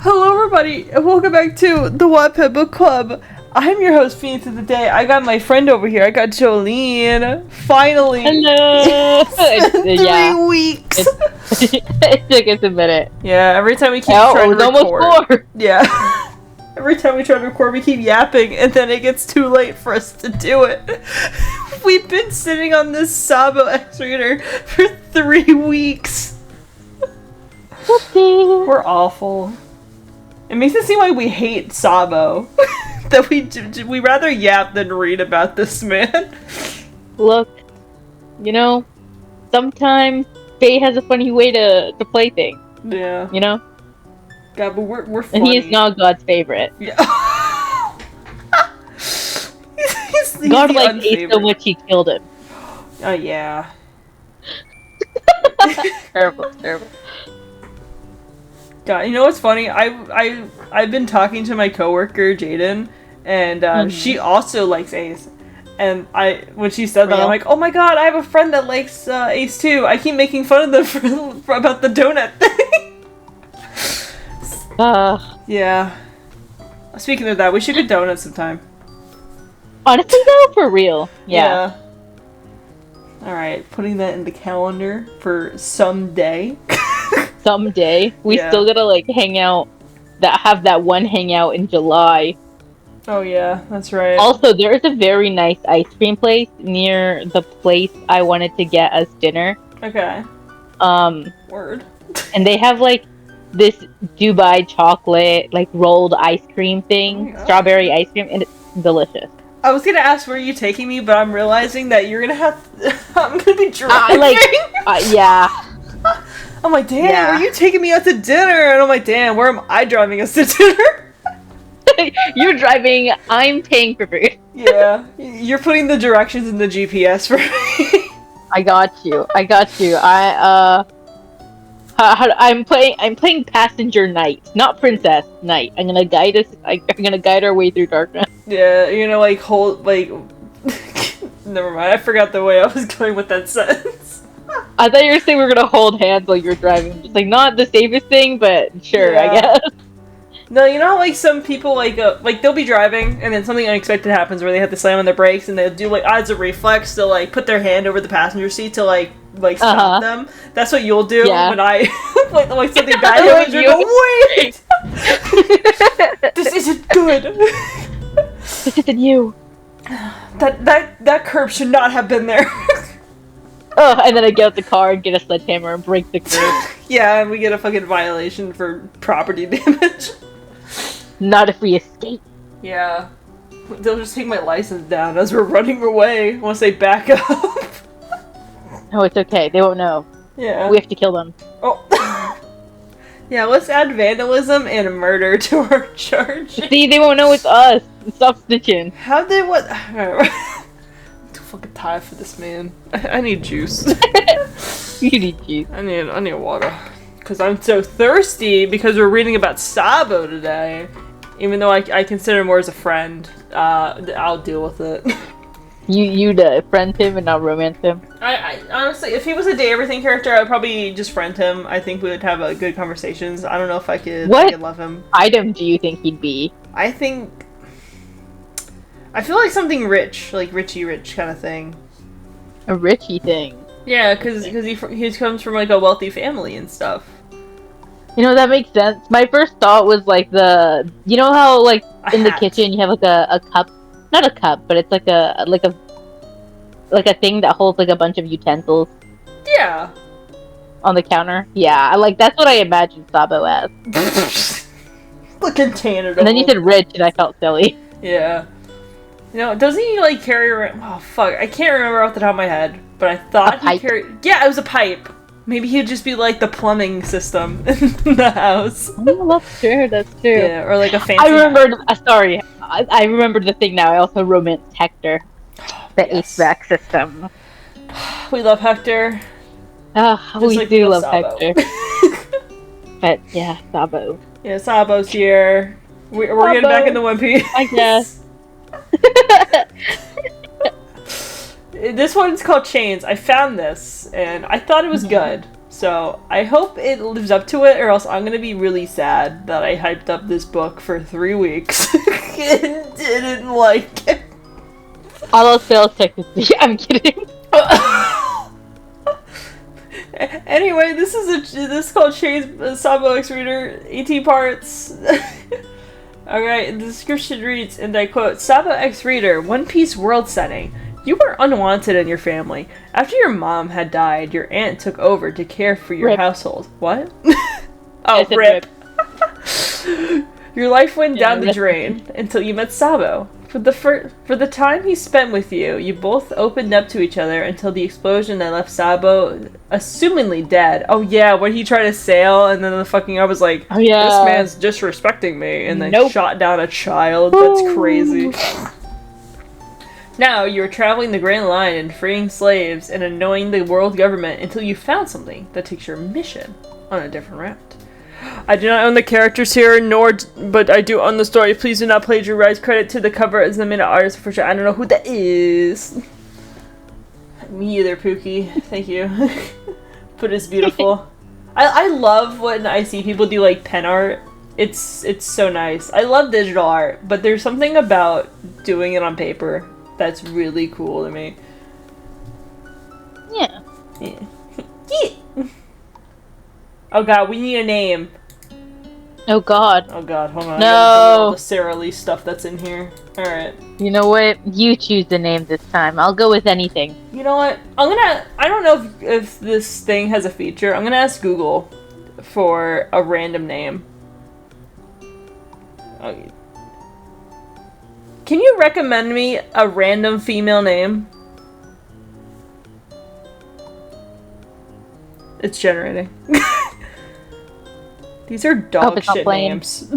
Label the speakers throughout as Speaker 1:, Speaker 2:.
Speaker 1: Hello everybody, and welcome back to the Wattpad Book Club. I'm your host, Phoenix of the Day. I got my friend over here. I got Joline. Finally.
Speaker 2: Hello!
Speaker 1: It's been 3 weeks.
Speaker 2: It took us a minute.
Speaker 1: Yeah, every time we keep trying to record.
Speaker 2: Almost 4.
Speaker 1: Yeah. Every time we try to record, we keep yapping, and then it gets too late for us to do it. We've been sitting on this Sabo X-Reader for 3 weeks. We're awful. It makes it seem like we hate Sabo. That we rather yap than read about this man.
Speaker 2: Look, sometimes Faye has a funny way to play things.
Speaker 1: Yeah. God, but we're funny.
Speaker 2: And he is not God's favorite.
Speaker 1: Yeah. he's
Speaker 2: God liked Ace so much he killed him.
Speaker 1: Oh yeah.
Speaker 2: Terrible.
Speaker 1: God, you know what's funny? I've been talking to my coworker Jaden, and she also likes Ace. And when she said that, I'm like, oh my god, I have a friend that likes Ace too. I keep making fun of them about the donut thing. Yeah. Speaking of that, we should get donuts sometime.
Speaker 2: Honestly though, for real. Yeah.
Speaker 1: Alright, putting that in the calendar for someday.
Speaker 2: Someday. We still gotta hang out, have that one hangout in July.
Speaker 1: Oh yeah, that's right.
Speaker 2: Also, there is a very nice ice cream place near the place I wanted to get us dinner.
Speaker 1: Okay. Word.
Speaker 2: And they have this Dubai chocolate rolled ice cream thing, strawberry ice cream, and it's delicious.
Speaker 1: I was gonna ask where you taking me, but I'm realizing that you're gonna have. I'm gonna be driving.
Speaker 2: Yeah.
Speaker 1: I'm like, damn, are you taking me out to dinner? And I'm like, damn, where am I driving us to dinner?
Speaker 2: You're driving, I'm paying for food.
Speaker 1: Yeah, you're putting the directions in the GPS for me.
Speaker 2: I got you. I'm playing passenger knight, not princess knight. I'm gonna guide us. I'm gonna guide our way through darkness.
Speaker 1: Yeah, you're gonna hold Never mind. I forgot the way I was going with that sentence.
Speaker 2: I thought you were saying we were gonna hold hands while you were driving. Just not the safest thing, but sure, I guess.
Speaker 1: No, you know how some people they'll be driving and then something unexpected happens where they have to slam on their brakes and they'll do as a reflex to put their hand over the passenger seat to stop them. That's what you'll do when I something bad happens. You go, wait, this isn't good.
Speaker 2: This isn't you.
Speaker 1: That curb should not have been there.
Speaker 2: Oh, and then I get out the car and get a sledgehammer and break the curb.
Speaker 1: Yeah, and we get a fucking violation for property damage.
Speaker 2: Not if we escape.
Speaker 1: Yeah. They'll just take my license down as we're running away once they back up.
Speaker 2: Oh, it's okay. They won't know.
Speaker 1: Yeah.
Speaker 2: We have to kill them.
Speaker 1: Oh. Yeah, let's add vandalism and murder to our charge.
Speaker 2: See, they won't know it's us. Stop snitching.
Speaker 1: How'd they what? I'm too fucking tired for this, man. I need juice.
Speaker 2: You need juice.
Speaker 1: I need water. Because I'm so thirsty because we're reading about Sabo today. Even though I consider him more as a friend, I'll deal with it.
Speaker 2: You'd friend him and not romance him?
Speaker 1: I honestly, if he was a Day Everything character, I'd probably just friend him. I think we would have good conversations. I don't know if I could love him.
Speaker 2: What item do you think he'd be?
Speaker 1: I feel like something rich, Richie Rich kind of thing.
Speaker 2: A Richie thing? Yeah,
Speaker 1: because he comes from a wealthy family and stuff.
Speaker 2: That makes sense. My first thought was how in the kitchen you have a cup, not a cup, but it's a thing that holds a bunch of utensils.
Speaker 1: Yeah.
Speaker 2: On the counter. Yeah, that's what I imagined Sabo as.
Speaker 1: The container.
Speaker 2: And then you said rich, and I felt silly.
Speaker 1: Yeah. Doesn't he carry around? Oh fuck, I can't remember off the top of my head, but I thought he carried. Yeah, it was a pipe. Maybe he'd just be the plumbing system in the house.
Speaker 2: Oh, that's true.
Speaker 1: Yeah, or a fancy.
Speaker 2: I remembered. Sorry, I remembered the thing now. I also romanced Hector, the HVAC system.
Speaker 1: We love Hector.
Speaker 2: We do love Hector. But yeah, Sabo.
Speaker 1: Yeah, Sabo's here. We're getting back into One Piece.
Speaker 2: I guess.
Speaker 1: This one's called Chains. I found this, and I thought it was good. So I hope it lives up to it, or else I'm gonna be really sad that I hyped up this book for 3 weeks and didn't like it.
Speaker 2: All those sales technically. I'm kidding.
Speaker 1: Anyway, this is called Shane's Sabo X Reader, 18 parts. Alright, the description reads, and I quote, Sabo X Reader, One Piece world setting. You were unwanted in your family. After your mom had died, your aunt took over to care for your household. What? Oh, rip. Your life went down the drain until you met Sabo. For the time he spent with you, you both opened up to each other until the explosion that left Sabo assumingly dead. Oh yeah, when he tried to sail and then I was like,
Speaker 2: oh, yeah.
Speaker 1: This man's disrespecting me, and then shot down a child. That's crazy. Now you are traveling the Grand Line and freeing slaves and annoying the world government until you found something that takes your mission on a different route. I do not own the characters here, but I do own the story. Please do not plagiarize. Credit to the cover as the minute artist for sure. I don't know who that is. Me either, Pookie. Thank you. But it's beautiful. I love when I see people do like pen art. It's so nice. I love digital art, but there's something about doing it on paper that's really cool to me.
Speaker 2: Yeah.
Speaker 1: Yeah. Oh god, we need a name.
Speaker 2: Oh god.
Speaker 1: Oh god, hold on.
Speaker 2: No.
Speaker 1: I gotta all the Sarah Lee stuff that's in here. Alright.
Speaker 2: You know what? You choose the name this time. I'll go with anything.
Speaker 1: You know what? I don't know if this thing has a feature. I'm gonna ask Google for a random name. Okay. Can you recommend me a random female name? It's generating. These are dog shit names.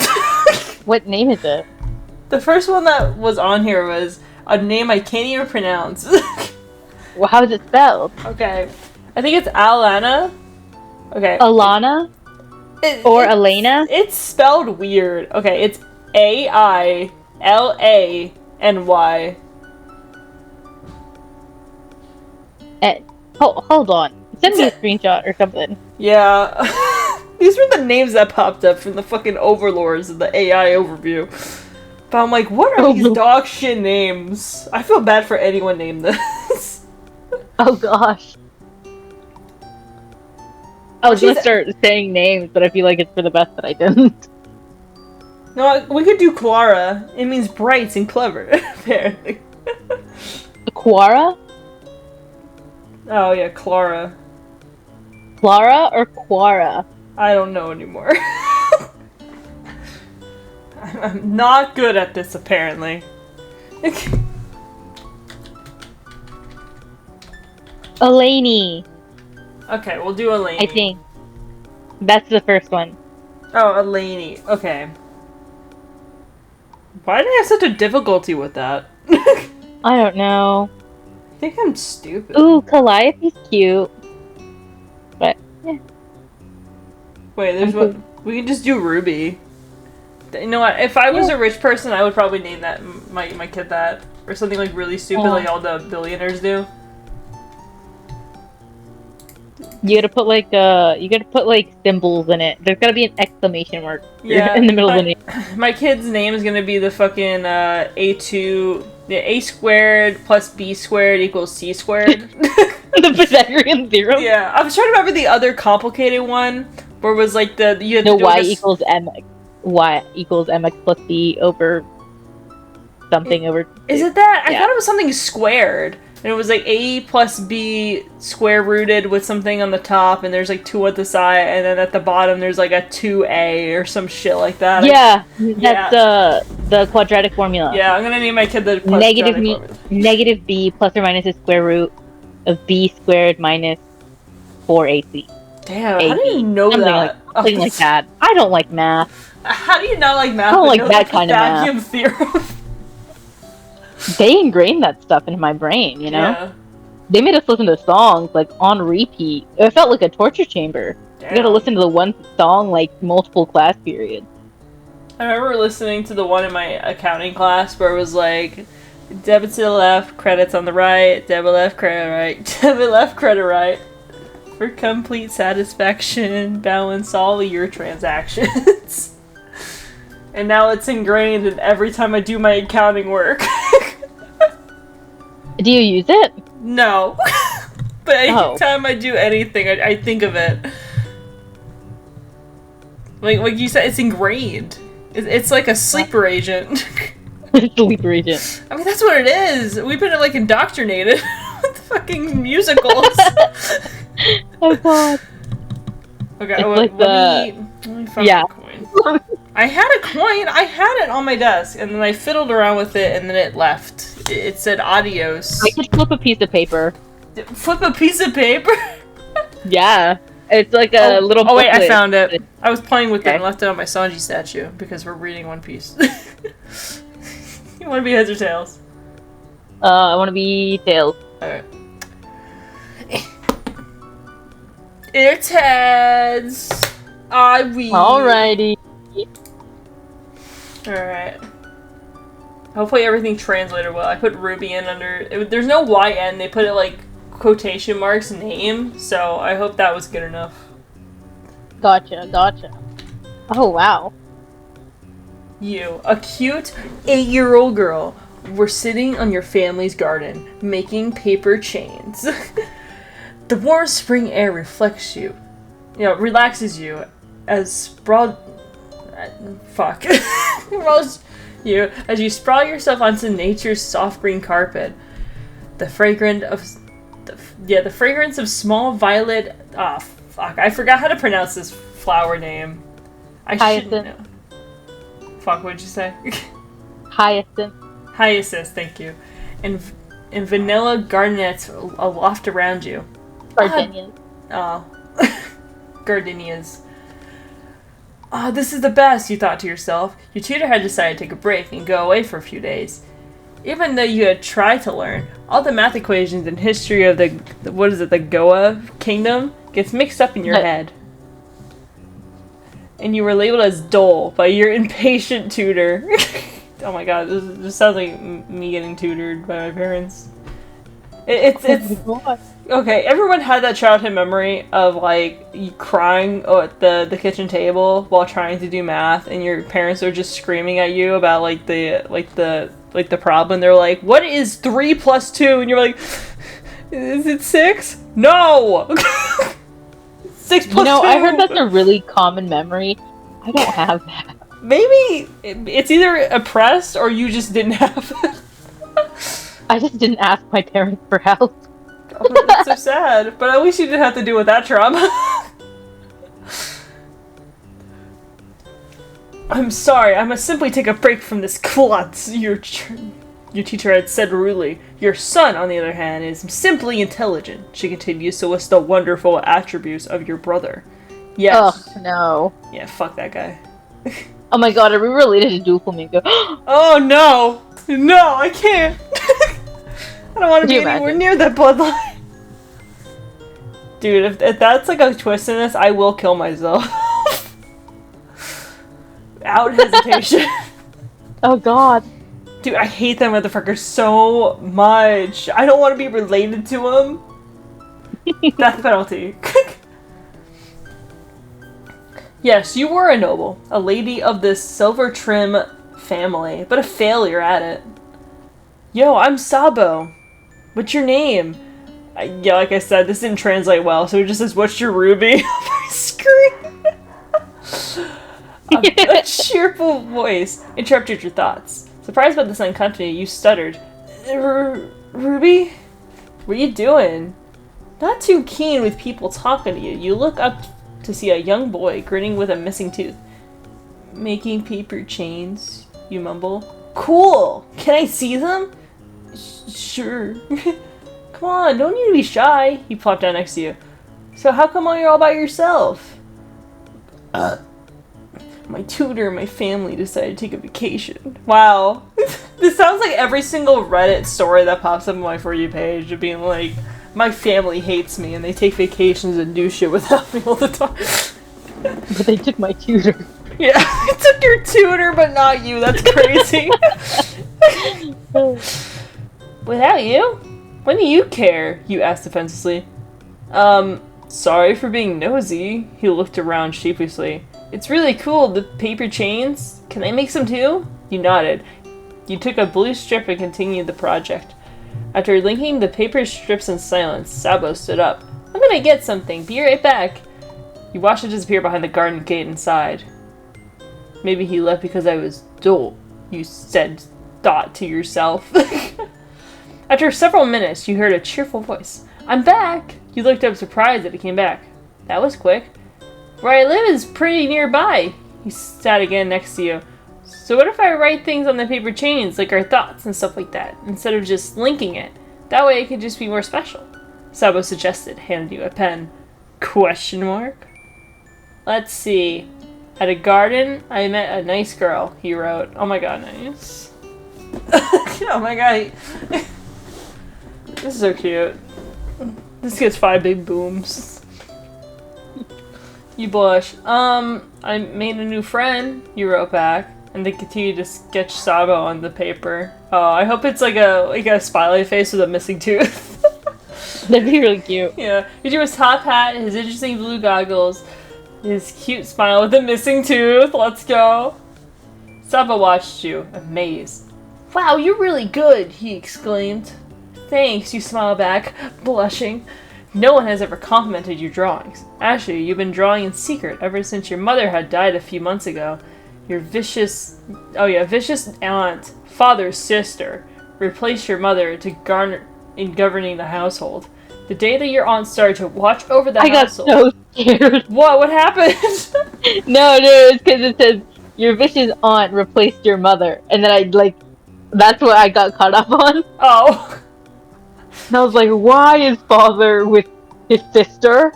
Speaker 2: What name is it?
Speaker 1: The first one that was on here was a name I can't even pronounce.
Speaker 2: Well, how is it spelled?
Speaker 1: Okay. I think it's Alana. Okay.
Speaker 2: Alana? Or Elena?
Speaker 1: It's spelled weird. Okay, it's Ailany.
Speaker 2: Hold on. Send me a screenshot or something.
Speaker 1: Yeah. These were the names that popped up from the fucking overlords of the AI overview. But I'm like, what are these dog shit names? I feel bad for anyone named this.
Speaker 2: Oh gosh. I was gonna start saying names, but I feel like it's for the best that I didn't.
Speaker 1: No, we could do Clara. It means bright and clever, apparently.
Speaker 2: Quara?
Speaker 1: Oh yeah, Clara.
Speaker 2: Clara or Quara?
Speaker 1: I don't know anymore. I'm not good at this, apparently.
Speaker 2: Eleni.
Speaker 1: Okay, we'll do Eleni.
Speaker 2: I think. That's the first one.
Speaker 1: Oh, Eleni. Okay. Why did I have such a difficulty with that?
Speaker 2: I don't know.
Speaker 1: I think I'm stupid.
Speaker 2: Ooh, Calliope's cute. But, yeah.
Speaker 1: Wait, there's one. We can just do Ruby. You know what? If I was a rich person, I would probably name that my kid that, or something like really stupid, like all the billionaires do.
Speaker 2: You gotta put like symbols in it. There's gotta be an exclamation mark in the middle of the name.
Speaker 1: My kid's name is gonna be the fucking A squared plus B squared equals C squared.
Speaker 2: The Pythagorean theorem.
Speaker 1: Yeah, I was trying to remember the other complicated one where it was like you had to do
Speaker 2: y equals mx plus b over something over.
Speaker 1: Is it that? I thought it was something squared. And it was like A plus B square rooted with something on the top, and there's like 2 at the side, and then at the bottom there's like a 2A or some shit like that.
Speaker 2: Yeah, that's the quadratic formula.
Speaker 1: Yeah, I'm gonna name my kid the quadratic formula.
Speaker 2: Negative B plus or minus the square root of B squared minus 4AC.
Speaker 1: Damn, how do you know that?
Speaker 2: Something like that. I don't like math.
Speaker 1: How do you not like math?
Speaker 2: I don't like that kind of math.
Speaker 1: Vacuum theorem.
Speaker 2: They ingrained that stuff into my brain, you know?
Speaker 1: Yeah.
Speaker 2: They made us listen to songs, like, on repeat. It felt like a torture chamber.
Speaker 1: Damn.
Speaker 2: You gotta listen to the one song, like, multiple class periods.
Speaker 1: I remember listening to the one in my accounting class where it was like, debit to the left, credits on the right, debit left, credit right, debit left, credit right. For complete satisfaction, balance all of your transactions. And now it's ingrained in every time I do my accounting work.
Speaker 2: Do you use it?
Speaker 1: No. But anytime I do anything, I think of it. Like you said, it's ingrained. It's like a sleeper agent.
Speaker 2: Sleeper agent.
Speaker 1: I mean, that's what it is. We've been like indoctrinated with fucking musicals.
Speaker 2: Oh god.
Speaker 1: Okay,
Speaker 2: like
Speaker 1: let me find a coin. I had a coin. I had it on my desk, and then I fiddled around with it, and then it left. It said adios.
Speaker 2: I could flip a piece of paper.
Speaker 1: Flip a piece of paper?
Speaker 2: Yeah. It's like a little booklet.
Speaker 1: Oh wait, I found it. I was playing with it and left it on my Sanji statue, because we're reading One Piece. You want to be heads or tails?
Speaker 2: I want to be tails.
Speaker 1: Alright. It's heads! I read.
Speaker 2: Alrighty.
Speaker 1: Alright. Hopefully everything translated well. I put Ruby in under... There's no YN, they put it like quotation marks name, so I hope that was good enough.
Speaker 2: Gotcha. Oh, wow.
Speaker 1: You, a cute 8-year-old girl, were sitting on your family's garden, making paper chains. The warm spring air relaxes you as sprawl as you sprawl yourself onto nature's soft green carpet. The fragrance of small violet. I forgot how to pronounce this flower name. I should know. Fuck, what'd you say?
Speaker 2: Hyacinth.
Speaker 1: Hyacinth, thank you. And vanilla gardenias aloft around you.
Speaker 2: Gardenias.
Speaker 1: Gardenias. Oh, this is the best, you thought to yourself. Your tutor had decided to take a break and go away for a few days. Even though you had tried to learn, all the math equations and history of the Goa kingdom gets mixed up in your head. And you were labeled as dull by your impatient tutor. Oh my god, this sounds like me getting tutored by my parents. It's okay, everyone had that childhood memory of like you crying at the kitchen table while trying to do math, and your parents are just screaming at you about the problem. They're like, "What is 3 plus 2?" And you're like, "Is it 6? No." 6 plus 2.
Speaker 2: I heard that's a really common memory. I don't have that.
Speaker 1: Maybe it's either oppressed or you just didn't have it.
Speaker 2: I just didn't ask my parents for help.
Speaker 1: Oh, that's so sad. But at least you didn't have to deal with that trauma. I'm sorry, I must simply take a break from this klutz, your teacher had said rudely. Your son, on the other hand, is simply intelligent, she continued, so list the wonderful attributes of your brother. Yes.
Speaker 2: Oh, no.
Speaker 1: Yeah, fuck that guy.
Speaker 2: Oh my god, are we related to Doflamingo?
Speaker 1: Oh no! No, I can't! I don't want to be anywhere near that bloodline. Dude, if that's like a twist in this, I will kill myself. Without hesitation.
Speaker 2: Oh god.
Speaker 1: Dude, I hate that motherfucker so much. I don't want to be related to him. Death penalty. Yes, you were a noble. A lady of this silver trim family, but a failure at it. Yo, I'm Sabo. What's your name? Yeah, like I said, this didn't translate well, so it just says, "What's your ruby?" on my screen. A cheerful voice interrupted your thoughts. Surprised by this uncompany, you stuttered. Ruby? What are you doing? Not too keen with people talking to you. You look up to see a young boy grinning with a missing tooth. Making paper chains, you mumble. Cool! Can I see them? Sure. Come on, don't need to be shy. He plopped down next to you. So how come you're all by yourself? My tutor and my family decided to take a vacation. Wow. This sounds like every single Reddit story that pops up on my For You page of being like, my family hates me and they take vacations and do shit without me all the time.
Speaker 2: But they took my tutor.
Speaker 1: Yeah, they took your tutor, but not you. That's crazy. Without you? When do you care? You asked defensively. Sorry for being nosy. He looked around sheepishly. It's really cool, the paper chains. Can I make some too? You nodded. You took a blue strip and continued the project. After linking the paper strips in silence, Sabo stood up. I'm gonna get something. Be right back. You watched it disappear behind the garden gate and sighed. Maybe he left because I was dull, you said, thought to yourself. After several minutes, you heard a cheerful voice. I'm back! You looked up surprised that it came back. That was quick. Where I live is pretty nearby. He sat again next to you. So what if I write things on the paper chains, like our thoughts and stuff like that, instead of just linking it? That way it could just be more special. Sabo suggested, handed you a pen. Question mark? Let's see. At a garden, I met a nice girl, he wrote. Oh my god, nice. Oh my god. This is so cute. This gets 5 big booms. You blush. I made a new friend, you wrote back. And they continue to sketch Sabo on the paper. Oh, I hope it's like a smiley face with a missing tooth.
Speaker 2: That'd be really cute.
Speaker 1: Yeah. You do his top hat, his interesting blue goggles, his cute smile with a missing tooth. Let's go. Sabo watched you, amazed. Wow, you're really good, he exclaimed. Thanks, you smiled back, blushing. No one has ever complimented your drawings. Actually, you've been drawing in secret ever since your mother had died a few months ago. Your vicious aunt, father's sister, replaced your mother to governing the household. The day that your aunt started to watch over the household... I
Speaker 2: got so scared.
Speaker 1: What happened?
Speaker 2: No, it's because it says, your vicious aunt replaced your mother. And then that's what I got caught up on.
Speaker 1: Oh.
Speaker 2: And I was like, why is father with his sister?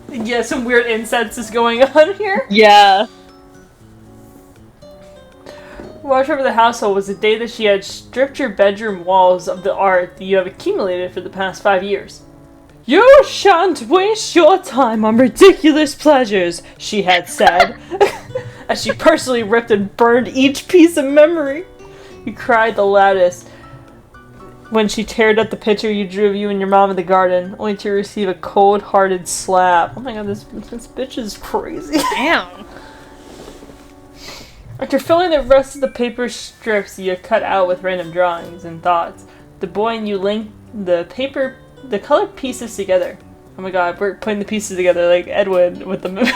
Speaker 1: Yeah, some weird incense is going on here.
Speaker 2: Yeah.
Speaker 1: Watch over the household was the day that she had stripped your bedroom walls of the art that you have accumulated for the past 5 years. You shan't waste your time on ridiculous pleasures, she had said, as she personally ripped and burned each piece of memory. You cried the loudest when she teared up the picture you drew of you and your mom in the garden, only to receive a cold-hearted slap. Oh my god, this bitch is crazy.
Speaker 2: Damn.
Speaker 1: After filling the rest of the paper strips you cut out with random drawings and thoughts, the boy and you linked the colored pieces together. Oh my god, we're putting the pieces together like Edwin with the movie.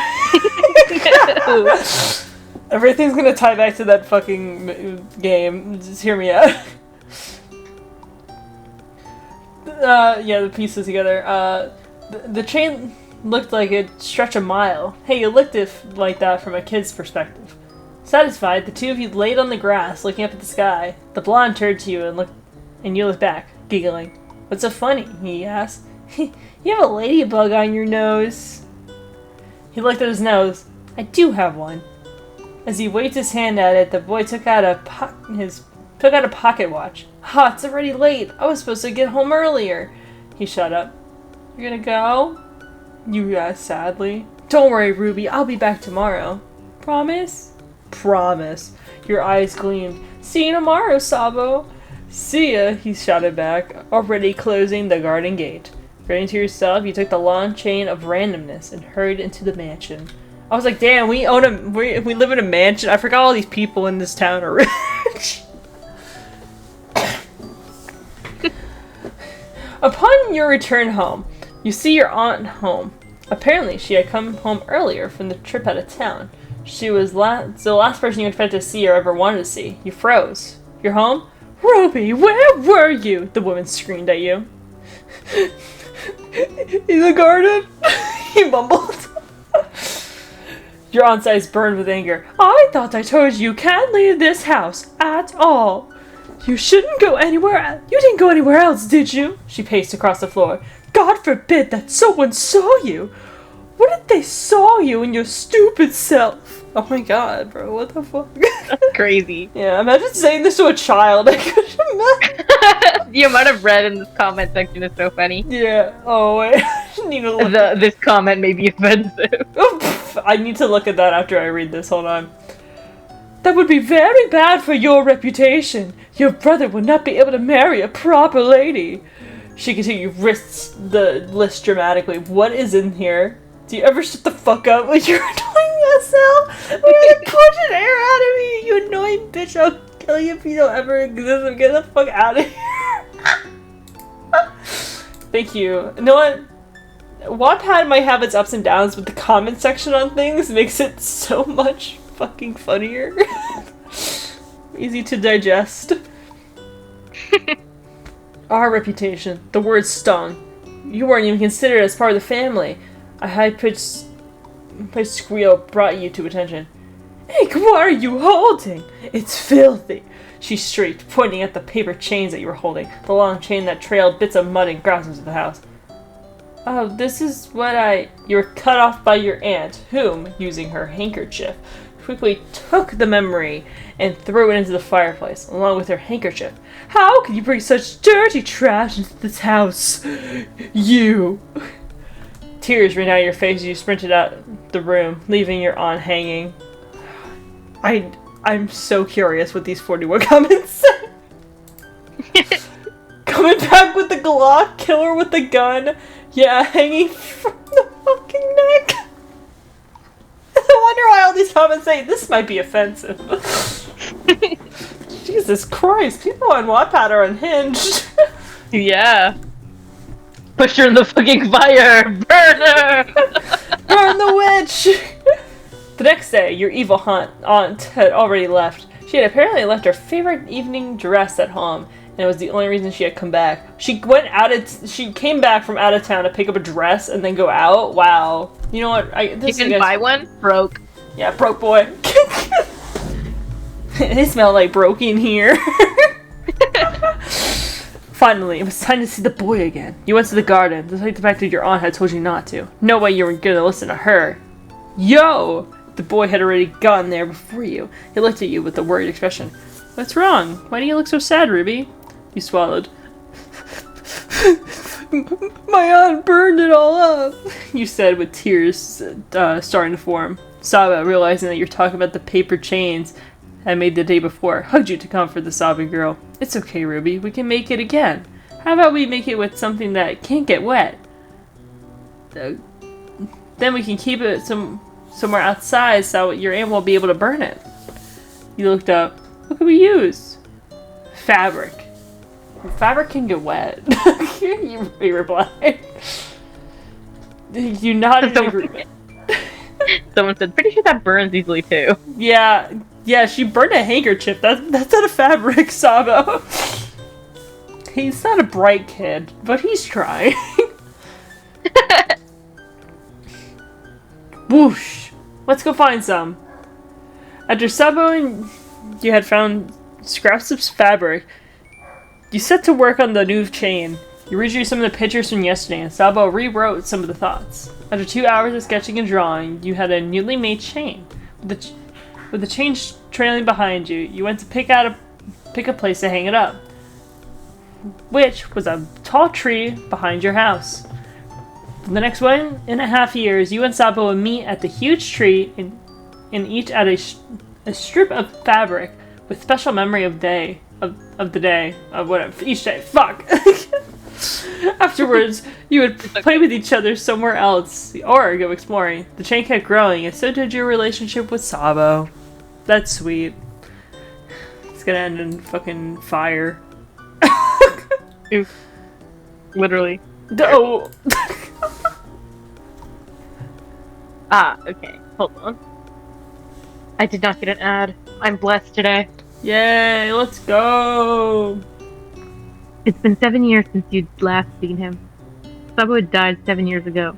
Speaker 1: Everything's gonna tie back to that fucking game. Just hear me out. Yeah, the pieces together. The chain looked like it stretched a mile. Hey, you looked like that from a kid's perspective. Satisfied, the two of you laid on the grass, looking up at the sky. The blonde turned to you and you looked back, giggling. What's so funny? He asked. You have a ladybug on your nose. He looked at his nose. I do have one. As he waved his hand at it, the boy took out a pocket watch. Ha, it's already late. I was supposed to get home earlier. He shut up. You're gonna go? You asked sadly. Don't worry, Ruby. I'll be back tomorrow. Promise? Promise. Your eyes gleamed. See you tomorrow, Sabo. See ya, he shouted back, already closing the garden gate. Grinning to yourself, you took the long chain of randomness and hurried into the mansion. I was like, damn, we live in a mansion. I forgot all these people in this town are rich. Upon your return home, you see your aunt home. Apparently, she had come home earlier from the trip out of town. She was the last person you expected to see or ever wanted to see. You froze. You're home? Ruby, where were you? The woman screamed at you. In the garden? He mumbled. Your aunt's eyes burned with anger. I thought I told you can't leave this house at all. You shouldn't go anywhere. You didn't go anywhere else, did you? She paced across the floor. God forbid that someone saw you. What if they saw you and your stupid self? Oh my god, bro, what the fuck?
Speaker 2: That's crazy.
Speaker 1: Yeah, imagine saying this to a child. I couldn't imagine.
Speaker 2: The amount of red in this comment section is so funny.
Speaker 1: Yeah, oh wait, I need to look
Speaker 2: this comment may be offensive.
Speaker 1: I need to look at that after I read this, hold on. That would be very bad for your reputation. Your brother would not be able to marry a proper lady. She continued, wrists the list dramatically. What is in here? Do you ever shut the fuck up when you're annoying yourself? You're gonna punch an air out of me, you annoying bitch. I'll kill you if you don't ever exist. Get the fuck out of here. Thank you. You know what? Wattpad might have its ups and downs, but the comment section on things makes it so much fucking funnier. Easy to digest. Our reputation. The word stung. You weren't even considered as part of the family. A high-pitched squeal brought you to attention. Ike, what are you holding? It's filthy, she shrieked, pointing at the paper chains that you were holding, the long chain that trailed bits of mud and grass into the house. Oh, this is what You were cut off by your aunt, whom, using her handkerchief, quickly took the memory and threw it into the fireplace, along with her handkerchief. How could you bring such dirty trash into this house? You! Tears ran down your face as you sprinted out the room, leaving your aunt hanging. I'm so curious what these 41 comments say. Coming back with the Glock, killer with the gun. Yeah, hanging from the fucking neck. I wonder why all these comments say this might be offensive. Jesus Christ, people on Wattpad are unhinged.
Speaker 2: Yeah. Push her in the fucking fire! Burn her!
Speaker 1: Burn the witch! The next day, your evil aunt had already left. She had apparently left her favorite evening dress at home, and it was the only reason she had come back. She came back from out of town to pick up a dress and then go out? Wow. You know what?
Speaker 2: You can buy one? Broke.
Speaker 1: Yeah, broke boy. They smell like broken here. Finally, it was time to see the boy again. You went to the garden, despite the fact that your aunt had told you not to. No way you were gonna listen to her. Yo! The boy had already gone there before you. He looked at you with a worried expression. What's wrong? Why do you look so sad, Ruby? You swallowed. My aunt burned it all up, you said with tears starting to form. Sabo, realizing that you're talking about the paper chains I made the day before, hugged you to comfort the sobbing girl. It's okay, Ruby. We can make it again. How about we make it with something that can't get wet? Then we can keep it somewhere outside so your aunt won't be able to burn it. You looked up. What can we use? Fabric. Fabric can get wet. You replied. You nodded in agreement.
Speaker 2: Someone said, pretty sure that burns easily too.
Speaker 1: Yeah, she burned a handkerchief. That's not a fabric, Sabo. He's not a bright kid, but he's trying. Whoosh! Let's go find some. After Sabo and you had found scraps of fabric, you set to work on the new chain. You redrew some of the pictures from yesterday, and Sabo rewrote some of the thoughts. After 2 hours of sketching and drawing, you had a newly made chain. With the chain trailing behind you, you went to pick a place to hang it up, which was a tall tree behind your house. For the next 1.5 years, you and Sabo would meet at the huge tree and each at a strip of fabric with special memory of the day of whatever each day. Fuck. Afterwards, you would play with each other somewhere else or go exploring. The chain kept growing, and so did your relationship with Sabo. That's sweet. It's gonna end in fucking fire.
Speaker 2: Oof. Literally.
Speaker 1: Oh.
Speaker 2: Okay. Hold on. I did not get an ad. I'm blessed today.
Speaker 1: Yay, let's go!
Speaker 2: It's been 7 years since you'd last seen him. Sabo had died 7 years ago.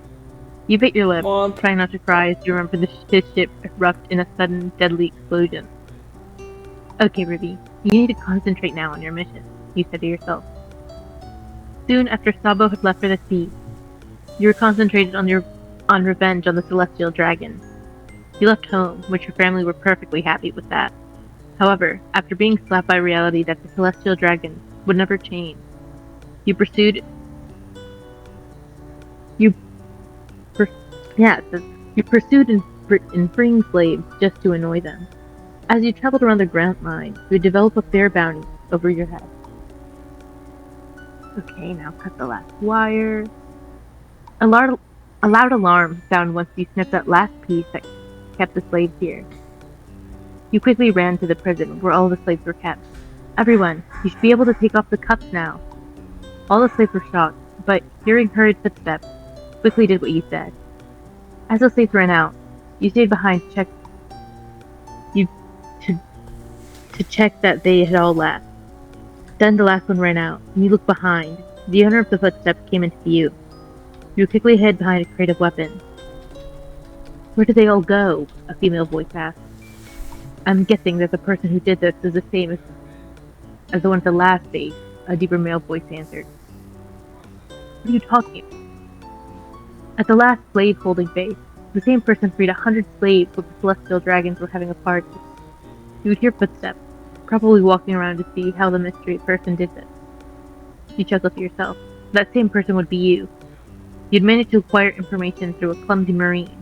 Speaker 2: You bit your lip, trying not to cry as you remember his ship erupt in a sudden, deadly explosion. Okay, Ruby, you need to concentrate now on your mission, you said to yourself. Soon after Sabo had left for the sea, you were concentrated on revenge on the celestial dragon. You left home, which your family were perfectly happy with that. However, after being slapped by reality that the celestial dragon would never change, you pursued in freeing slaves just to annoy them. As you traveled around the Grand Line, you would develop a fair bounty over your head. Okay, now cut the last wire. A loud alarm sound once you snipped that last piece that kept the slaves here. You quickly ran to the prison where all the slaves were kept. Everyone, you should be able to take off the cuffs now. All the slaves were shocked, but hearing hurried footsteps, quickly did what you said. As the slaves ran out, you stayed behind to check that they had all left. Then the last one ran out, and you looked behind. The owner of the footsteps came into view. You quickly hid behind a crate of weapons. Where did they all go? A female voice asked. I'm guessing that the person who did this is the same as the one at the last base, a deeper male voice answered. What are you talking about? At the last slave-holding base, the same person freed 100 slaves while the celestial dragons were having a party. You would hear footsteps, probably walking around to see how the mystery person did this. You chuckled to yourself. That same person would be you. You'd managed to acquire information through a clumsy marine,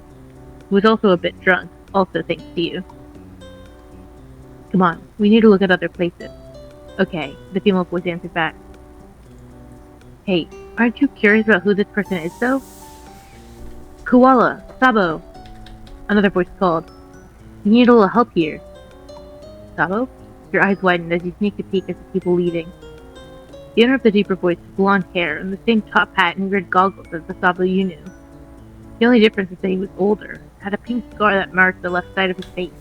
Speaker 2: who was also a bit drunk, also thanks to you. Come on, we need to look at other places. Okay, the female voice answered back. Hey, aren't you curious about who this person is, though? Koala! Sabo! Another voice called. You need a little help here. Sabo? Your eyes widened as you sneaked a peek at the people leaving. The owner of the deeper voice had blonde hair and the same top hat and red goggles as the Sabo you knew. The only difference is that he was older, had a pink scar that marked the left side of his face.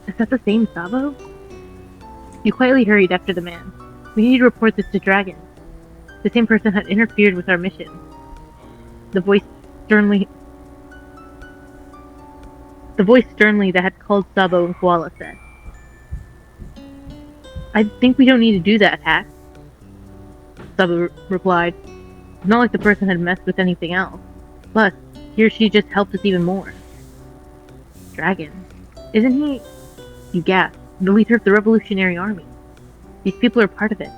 Speaker 2: Is that the same Sabo? You quietly hurried after the man. We need to report this to Dragon. The same person had interfered with our mission. The voice sternly that had called Sabo and Koala said. I think we don't need to do that, Hack. Sabo replied. It's not like the person had messed with anything else. Plus, he or she just helped us even more. Dragon? Isn't he... You gasped. The leader of the Revolutionary Army. These people are part of it.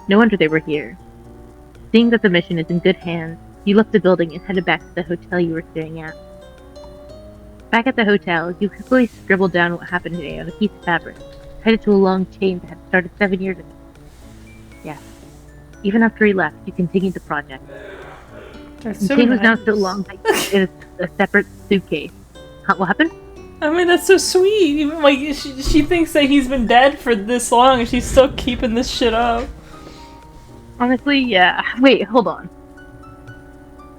Speaker 2: No wonder they were here. Seeing that the mission is in good hands, you left the building and headed back to the hotel you were staying at. Back at the hotel, you quickly scribbled down what happened today on a piece of fabric, headed to a long chain that had started 7 years ago. Yes. Even after he left, you continued the project. The chain was now so long that it is a separate suitcase. What happened?
Speaker 1: I mean, that's so sweet. Even like she thinks that he's been dead for this long, and she's still keeping this shit up.
Speaker 2: Honestly, yeah. Wait, hold on.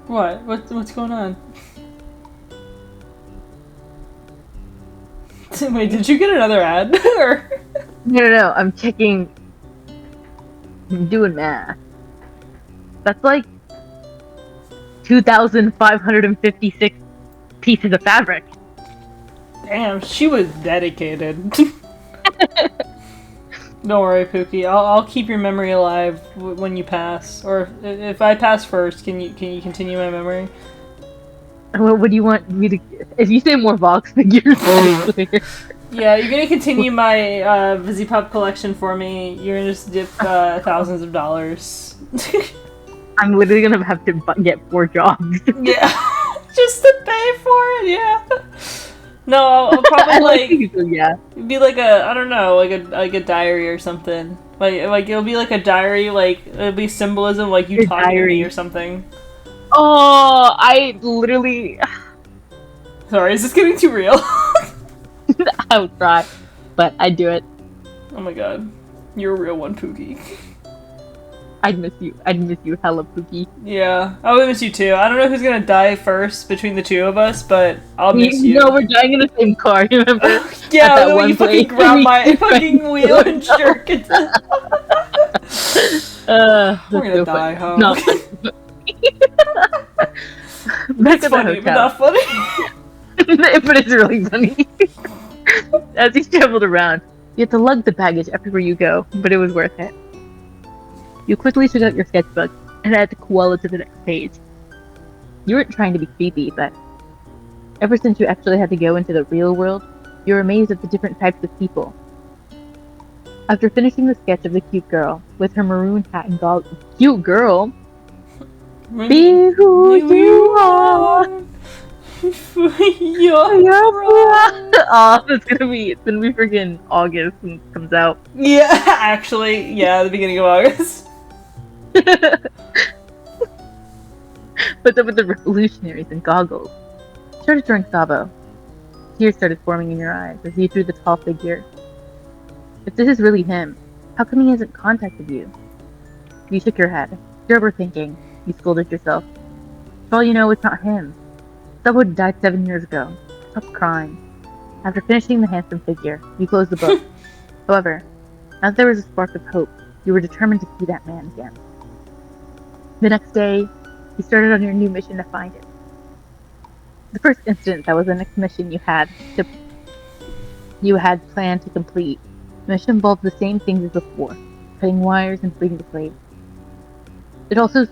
Speaker 1: What? What's going on? Wait, did you get another ad? Or...
Speaker 2: No. I'm checking. I'm doing math. That's like 2,556 pieces of fabric.
Speaker 1: Damn, she was dedicated. Don't worry, Pookie. I'll keep your memory alive when you pass. Or if I pass first, can you continue my memory?
Speaker 2: What do you want me to... If you say more Vox figures,
Speaker 1: yeah, you're gonna continue my Vizipop collection for me. You're gonna just dip thousands of dollars.
Speaker 2: I'm literally gonna have to get 4 jobs.
Speaker 1: Yeah, just to pay for it. Yeah. No, I'll probably like be like a I don't know like a diary or something. Like it'll be like a diary. Like it'll be symbolism like you talking to me or something.
Speaker 2: Oh, I literally.
Speaker 1: Sorry, is this getting too real?
Speaker 2: I would try, but I'd do it.
Speaker 1: Oh my god, you're a real one, Pookie.
Speaker 2: I'd miss you hella, Pookie.
Speaker 1: Yeah, I would miss you too. I don't know who's gonna die first between the two of us, but I'll miss you.
Speaker 2: No, we're dying in the same car, remember?
Speaker 1: Yeah, the way you fucking grab my fucking wheel and jerk it. We're gonna die, huh?
Speaker 2: No.
Speaker 1: That's funny, but not funny.
Speaker 2: But it's really funny. As you traveled around, you had to lug the baggage everywhere you go, but it was worth it. You quickly took out your sketchbook and added Koala to the next page. You weren't trying to be creepy, but ever since you actually had to go into the real world, you were amazed at the different types of people. After finishing the sketch of the cute girl with her maroon hat and goggles, cute girl. Be who you are. It's gonna be freaking August when it comes out.
Speaker 1: Yeah, actually, yeah, the beginning of August.
Speaker 2: What's up with the revolutionaries and goggles? Started drawing Sabo. Tears started forming in your eyes as you drew the tall figure. If this is really him, how come he hasn't contacted you? You shook your head. You're overthinking. You scolded yourself. For all you know, it's not him. Sabo died 7 years ago. Stop crying. After finishing the handsome figure, you closed the book. However, as there was a spark of hope, you were determined to see that man again. The next day, you started on your new mission to find him. The first incident that was the next mission you had planned to complete. The mission involved the same things as before, cutting wires and freeing the slaves. It also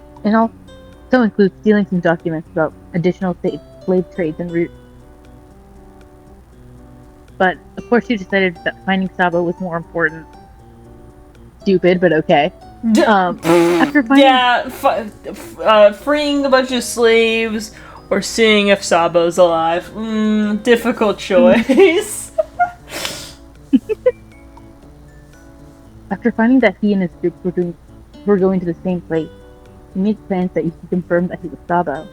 Speaker 2: includes stealing some documents about additional slave trades and routes. But, of course, you decided that finding Sabo was more important. Stupid, but okay. After finding...
Speaker 1: freeing a bunch of slaves or seeing if Sabo's alive. Difficult choice.
Speaker 2: After finding that he and his group were going to the same place, you made plans that you could confirm that he was Sabo.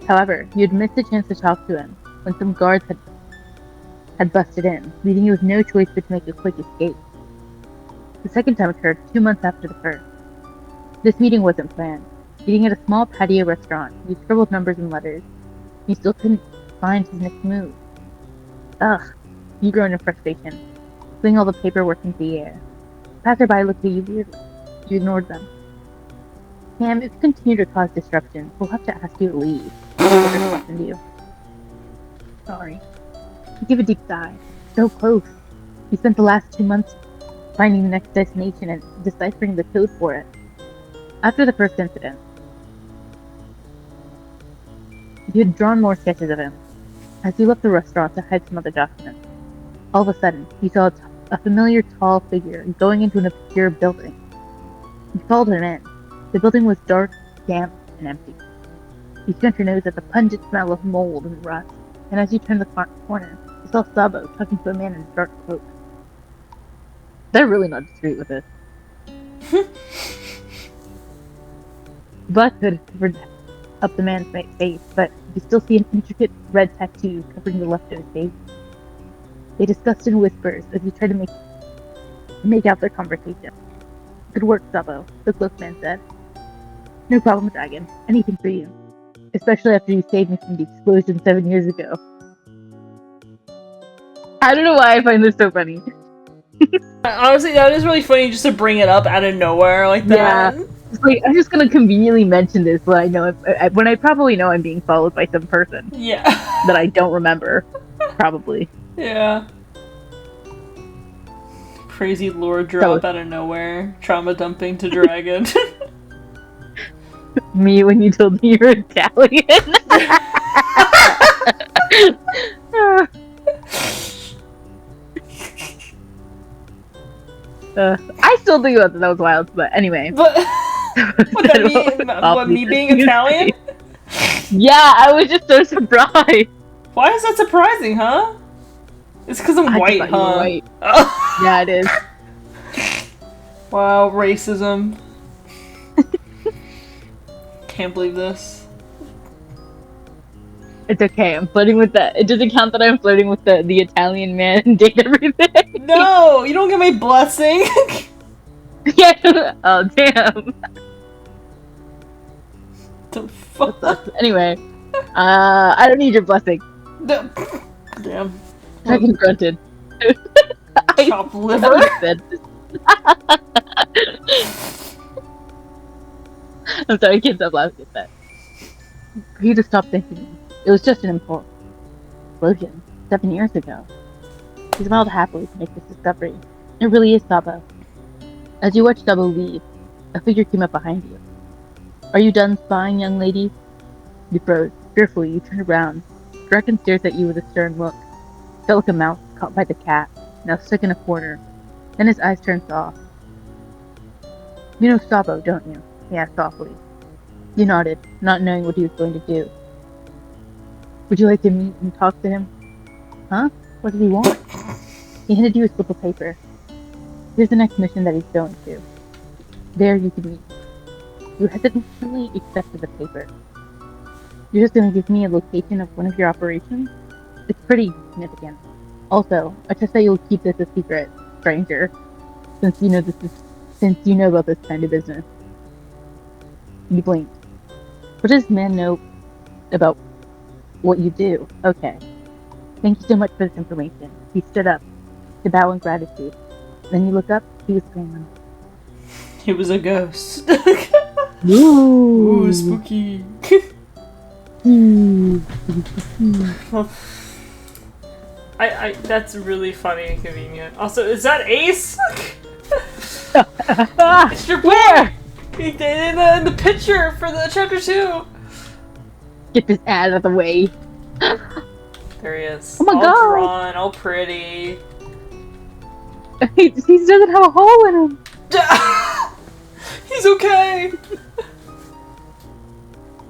Speaker 2: However, you had missed a chance to talk to him when some guards had busted in, leaving you with no choice but to make a quick escape. The second time occurred 2 months after the first. This meeting wasn't planned. Eating at a small patio restaurant, you scribbled numbers and letters. You still couldn't find his next move. Ugh, you groaned in frustration, flinging all the paperwork into the air. Passerby looked at you weirdly. You ignored them. Sam, if you continue to cause disruption, we'll have to ask you to leave. Porter questioned you. Sorry. You give a deep sigh. So close. You spent the last 2 months finding the next destination and deciphering the code for it. After the first incident, you had drawn more sketches of him. As you left the restaurant to hide some other documents, all of a sudden, you saw a familiar tall figure going into an obscure building. You followed him in. The building was dark, damp, and empty. You sniffed your nose at the pungent smell of mold and rust, and as you turned the corner, you saw Sabo talking to a man in a dark cloak. They're really not discreet with this. Black hood covered up the man's face, but you still see an intricate red tattoo covering the left of his face. They discussed in whispers as you tried to make out their conversation. Good work, Sabo, the cloakman said. No problem, Dragon. Anything for you. Especially after you saved me from the explosion 7 years ago. I don't know why I find this so funny.
Speaker 1: Honestly, that is really funny just to bring it up out of nowhere like that.
Speaker 2: Yeah. It's like, I'm just gonna conveniently mention this when I know when I probably know I'm being followed by some person.
Speaker 1: Yeah.
Speaker 2: That I don't remember. Probably.
Speaker 1: Yeah. Crazy lore drop out of nowhere. Trauma dumping to Dragon.
Speaker 2: Me when you told me you're Italian. I still think that was wild, but anyway.
Speaker 1: But what that mean? What, me being Italian?
Speaker 2: Yeah, I was just so surprised.
Speaker 1: Why is that surprising, huh? It's because I'm white, huh?
Speaker 2: White. Yeah, it is.
Speaker 1: Wow, racism. Can't believe this.
Speaker 2: It's okay, I'm flirting with that. It doesn't count that I'm flirting with the Italian man and date everything.
Speaker 1: No, you don't get my blessing.
Speaker 2: Yeah. Oh, damn.
Speaker 1: The fuck?
Speaker 2: Anyway, I don't need your blessing.
Speaker 1: Damn.
Speaker 2: Dragon grunted.
Speaker 1: Chopped liver.
Speaker 2: I'm sorry, I can't stop laughing at that. For you to stop thinking, it was just an impulse. Explosion 7 years ago. He smiled happily to make this discovery. It really is Sabo. As you watch Sabo leave, a figure came up behind you. Are you done spying, young lady? You froze. Fearfully, you turned around. Draken stares at you with a stern look. You felt like a mouse caught by the cat, now stuck in a corner. Then his eyes turned soft. You know Sabo, don't you? He asked softly. You nodded, not knowing what he was going to do. Would you like to meet and talk to him? Huh? What does he want? He handed you a slip of paper. Here's the next mission that he's going to. There you can meet. You hesitantly accepted the paper. You're just gonna give me a location of one of your operations? It's pretty significant. Also, I trust that you'll keep this a secret, stranger, since you know about this kind of business. You blinked. What does man know about what you do? Okay. Thank you so much for this information. He stood up to bow in gratitude. Then you look up, he was gone.
Speaker 1: He was a ghost.
Speaker 2: Ooh.
Speaker 1: Ooh, spooky. That's really funny and convenient. Also, is that Ace? It's your boy!
Speaker 2: Where?
Speaker 1: In the picture for the chapter 2.
Speaker 2: Get this ad out of the way.
Speaker 1: There he is.
Speaker 2: Oh my
Speaker 1: all
Speaker 2: god!
Speaker 1: Drawn, all pretty.
Speaker 2: He doesn't have a hole in him.
Speaker 1: He's okay.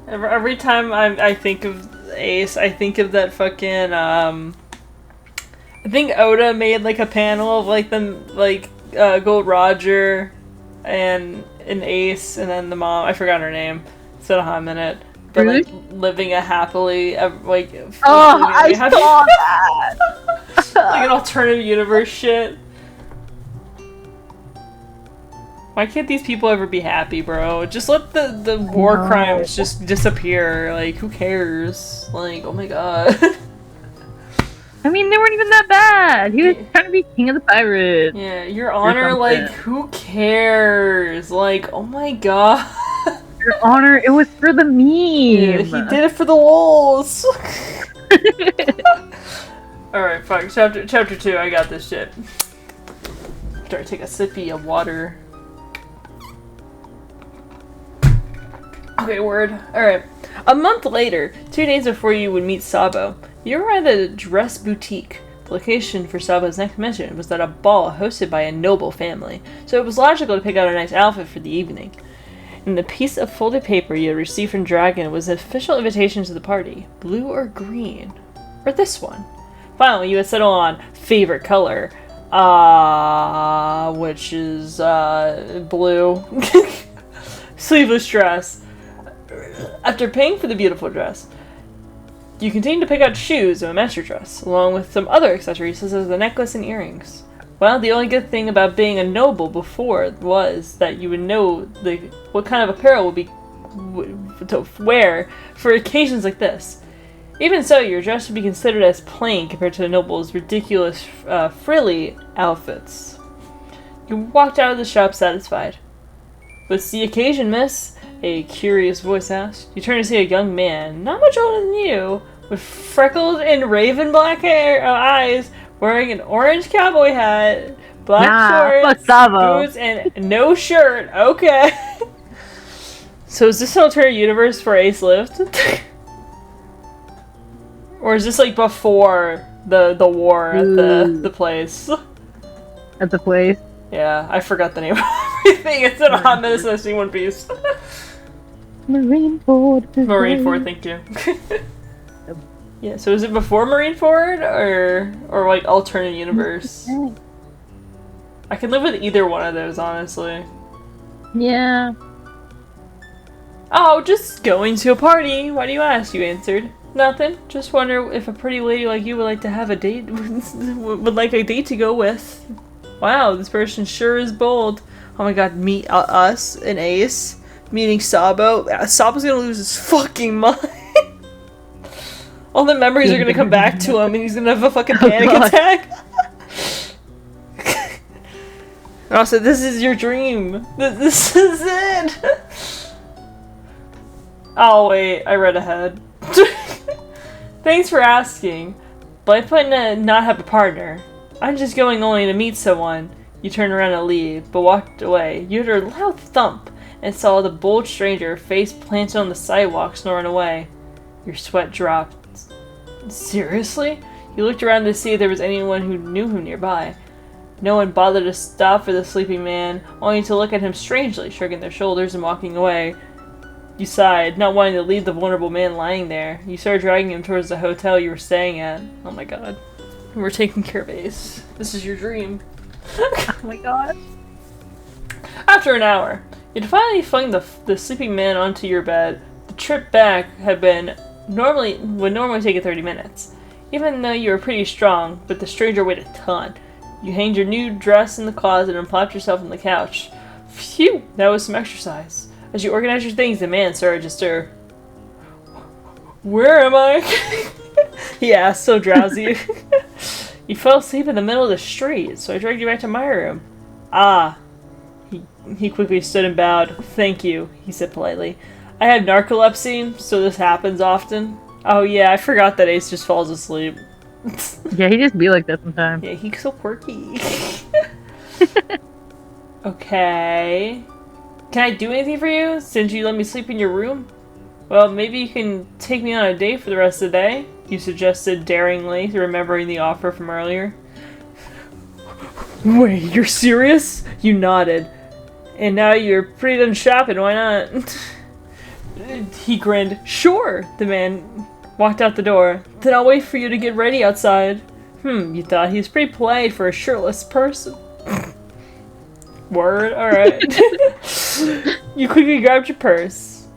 Speaker 1: Every time I think of Ace, I think of that fucking I think Oda made like a panel of like them Gold Roger and an Ace and then the mom. I forgot her name. It's been a hot minute. But like living a happily like.
Speaker 2: Oh, I saw that.
Speaker 1: Like an alternative universe shit. Why can't these people ever be happy, bro? Just let the war crimes just disappear. Like, who cares? Like, oh my god.
Speaker 2: I mean, they weren't even that bad. He was trying to be king of the pirates.
Speaker 1: Yeah, Your Honor, like, who cares? Like, oh my god.
Speaker 2: Your Honor, it was for the meme.
Speaker 1: Yeah, he did it for the wolves. Alright, fuck. Chapter 2, I got this shit. After I take a sippy of water. Okay, word. Alright. A month later, 2 days before you would meet Sabo, you arrived at a dress boutique. The location for Sabo's next mission was at a ball hosted by a noble family, so it was logical to pick out a nice outfit for the evening. In the piece of folded paper you had received from Dragon was an official invitation to the party. Blue or green? Or this one? Finally, you had settled on favorite color. Which is, blue. Sleeveless dress. After paying for the beautiful dress, you continued to pick out shoes and match your dress, along with some other accessories such as a necklace and earrings. Well, the only good thing about being a noble before was that you would know what kind of apparel would be to wear for occasions like this. Even so, your dress would be considered as plain compared to the noble's ridiculous frilly outfits. You walked out of the shop satisfied. "What's the occasion, miss?" a curious voice asked. You turned to see a young man, not much older than you, with freckled and raven black hair, eyes, wearing an orange cowboy hat, black shorts, boots, and no shirt. Okay. So is this an alternate universe where Ace lived? Or is this like before the war at the place?
Speaker 2: At the place?
Speaker 1: Yeah, I forgot the name of everything. It's been a hot minute since I've seen One Piece.
Speaker 2: Marineford.
Speaker 1: Marineford, thank you. Yeah, so is it before Marineford or like alternate universe? I can live with either one of those, honestly.
Speaker 2: Yeah.
Speaker 1: Oh, just going to a party. Why do you ask? You answered. Nothing. Just wonder if a pretty lady like you would like to have a date, would like a date to go with. Wow, this person sure is bold. Oh my god, meet us, an Ace, meeting Sabo. Sabo's gonna lose his fucking mind. All the memories are gonna come back to him and he's gonna have a fucking panic attack. And also, this is your dream. This is it. Oh wait, I read ahead. Thanks for asking, but I plan to not have a partner. I'm just going only to meet someone. You turned around to leave, but walked away. You heard a loud thump and saw the bold stranger, face planted on the sidewalk, snoring away. Your sweat dropped. Seriously? You looked around to see if there was anyone who knew him nearby. No one bothered to stop for the sleeping man, only to look at him strangely, shrugging their shoulders and walking away. You sighed, not wanting to leave the vulnerable man lying there. You started dragging him towards the hotel you were staying at. Oh my god. We're taking care of Ace. This is your dream.
Speaker 2: Oh my god.
Speaker 1: After an hour, You'd finally flung the sleeping man onto your bed. The trip back would normally take 30 minutes. Even though you were pretty strong, but the stranger weighed a ton. You hanged your new dress in the closet and plopped yourself on the couch. Phew, that was some exercise. As you organized your things, the man started to stir. Where am I? He asked, so drowsy. You fell asleep in the middle of the street, so I dragged you back to my room. Ah. He quickly stood and bowed. Thank you, he said politely. I have narcolepsy, so this happens often. Oh yeah, I forgot that Ace just falls asleep.
Speaker 2: Yeah, he just be like that sometimes.
Speaker 1: Yeah, he's so quirky. Okay. Can I do anything for you, since you let me sleep in your room? Well, maybe you can take me on a date for the rest of the day, you suggested daringly, remembering the offer from earlier. Wait, you're serious? You nodded. And now you're pretty done shopping, why not? He grinned. Sure, the man walked out the door. Then I'll wait for you to get ready outside. You thought he was pretty polite for a shirtless person. Word, alright. You quickly grabbed your purse.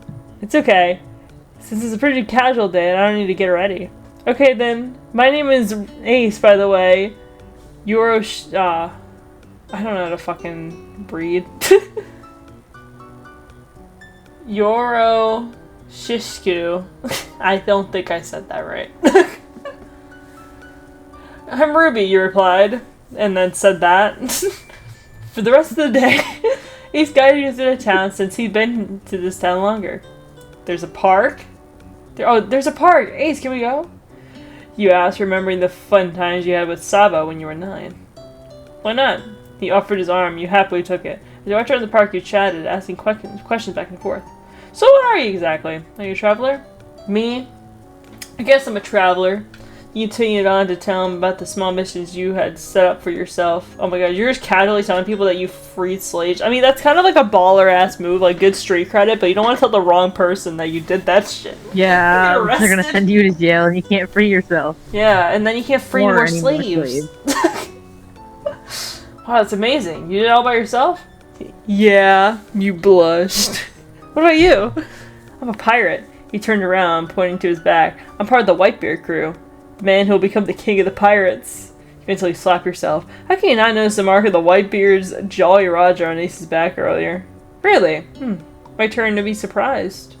Speaker 1: It's okay. Since it's a pretty casual day, I don't need to get ready. Okay then, my name is Ace, by the way. You're I don't know how to fucking breed. Yoro Shishku. I don't think I said that right. I'm Ruby, you replied, and then said that. For the rest of the day, Ace guided you through the town since he'd been to this town longer. There's a park? There's a park! Ace, can we go? You asked, remembering the fun times you had with Sabo when you were 9. Why not? He offered his arm. You happily took it. As you walked around the park, you chatted, asking questions back and forth. So what are you exactly? Are you a traveler? Me? I guess I'm a traveler. You continued on to tell him about the small missions you had set up for yourself. Oh my god, you're just casually telling people that you freed slaves. I mean, that's kind of like a baller-ass move, like good street credit, but you don't want to tell the wrong person that you did that shit.
Speaker 2: Yeah, they're gonna send you to jail and you can't free yourself.
Speaker 1: Yeah, and then you can't free more slaves. Wow, that's amazing. You did it all by yourself? Yeah, you blushed. What about you? I'm a pirate. He turned around, pointing to his back. I'm part of the Whitebeard crew. The man who'll become the king of the pirates. You mentally slap yourself. How can you not notice the mark of the Whitebeard's Jolly Roger on Ace's back earlier? Really? My turn to be surprised.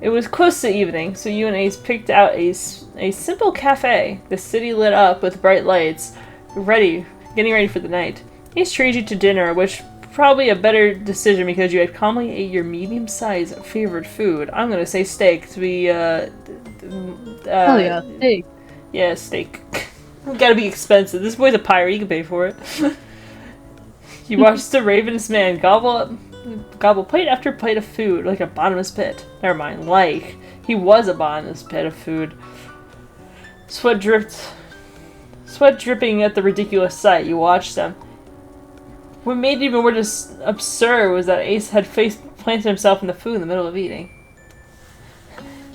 Speaker 1: It was close to evening, so you and Ace picked out a simple cafe. The city lit up with bright lights. Getting ready for the night. Ace treated you to dinner, which probably a better decision because you had calmly ate your medium-sized favorite food. I'm gonna say steak to be,
Speaker 2: oh yeah, steak.
Speaker 1: Yeah, steak. Gotta be expensive. This boy's a pirate, he can pay for it. You watched the ravenous man gobble plate after plate of food like a bottomless pit. Never mind, like. He was a bottomless pit of food. Sweat dripping at the ridiculous sight. You watched them. What made it even more absurd was that Ace had planted himself in the food in the middle of eating.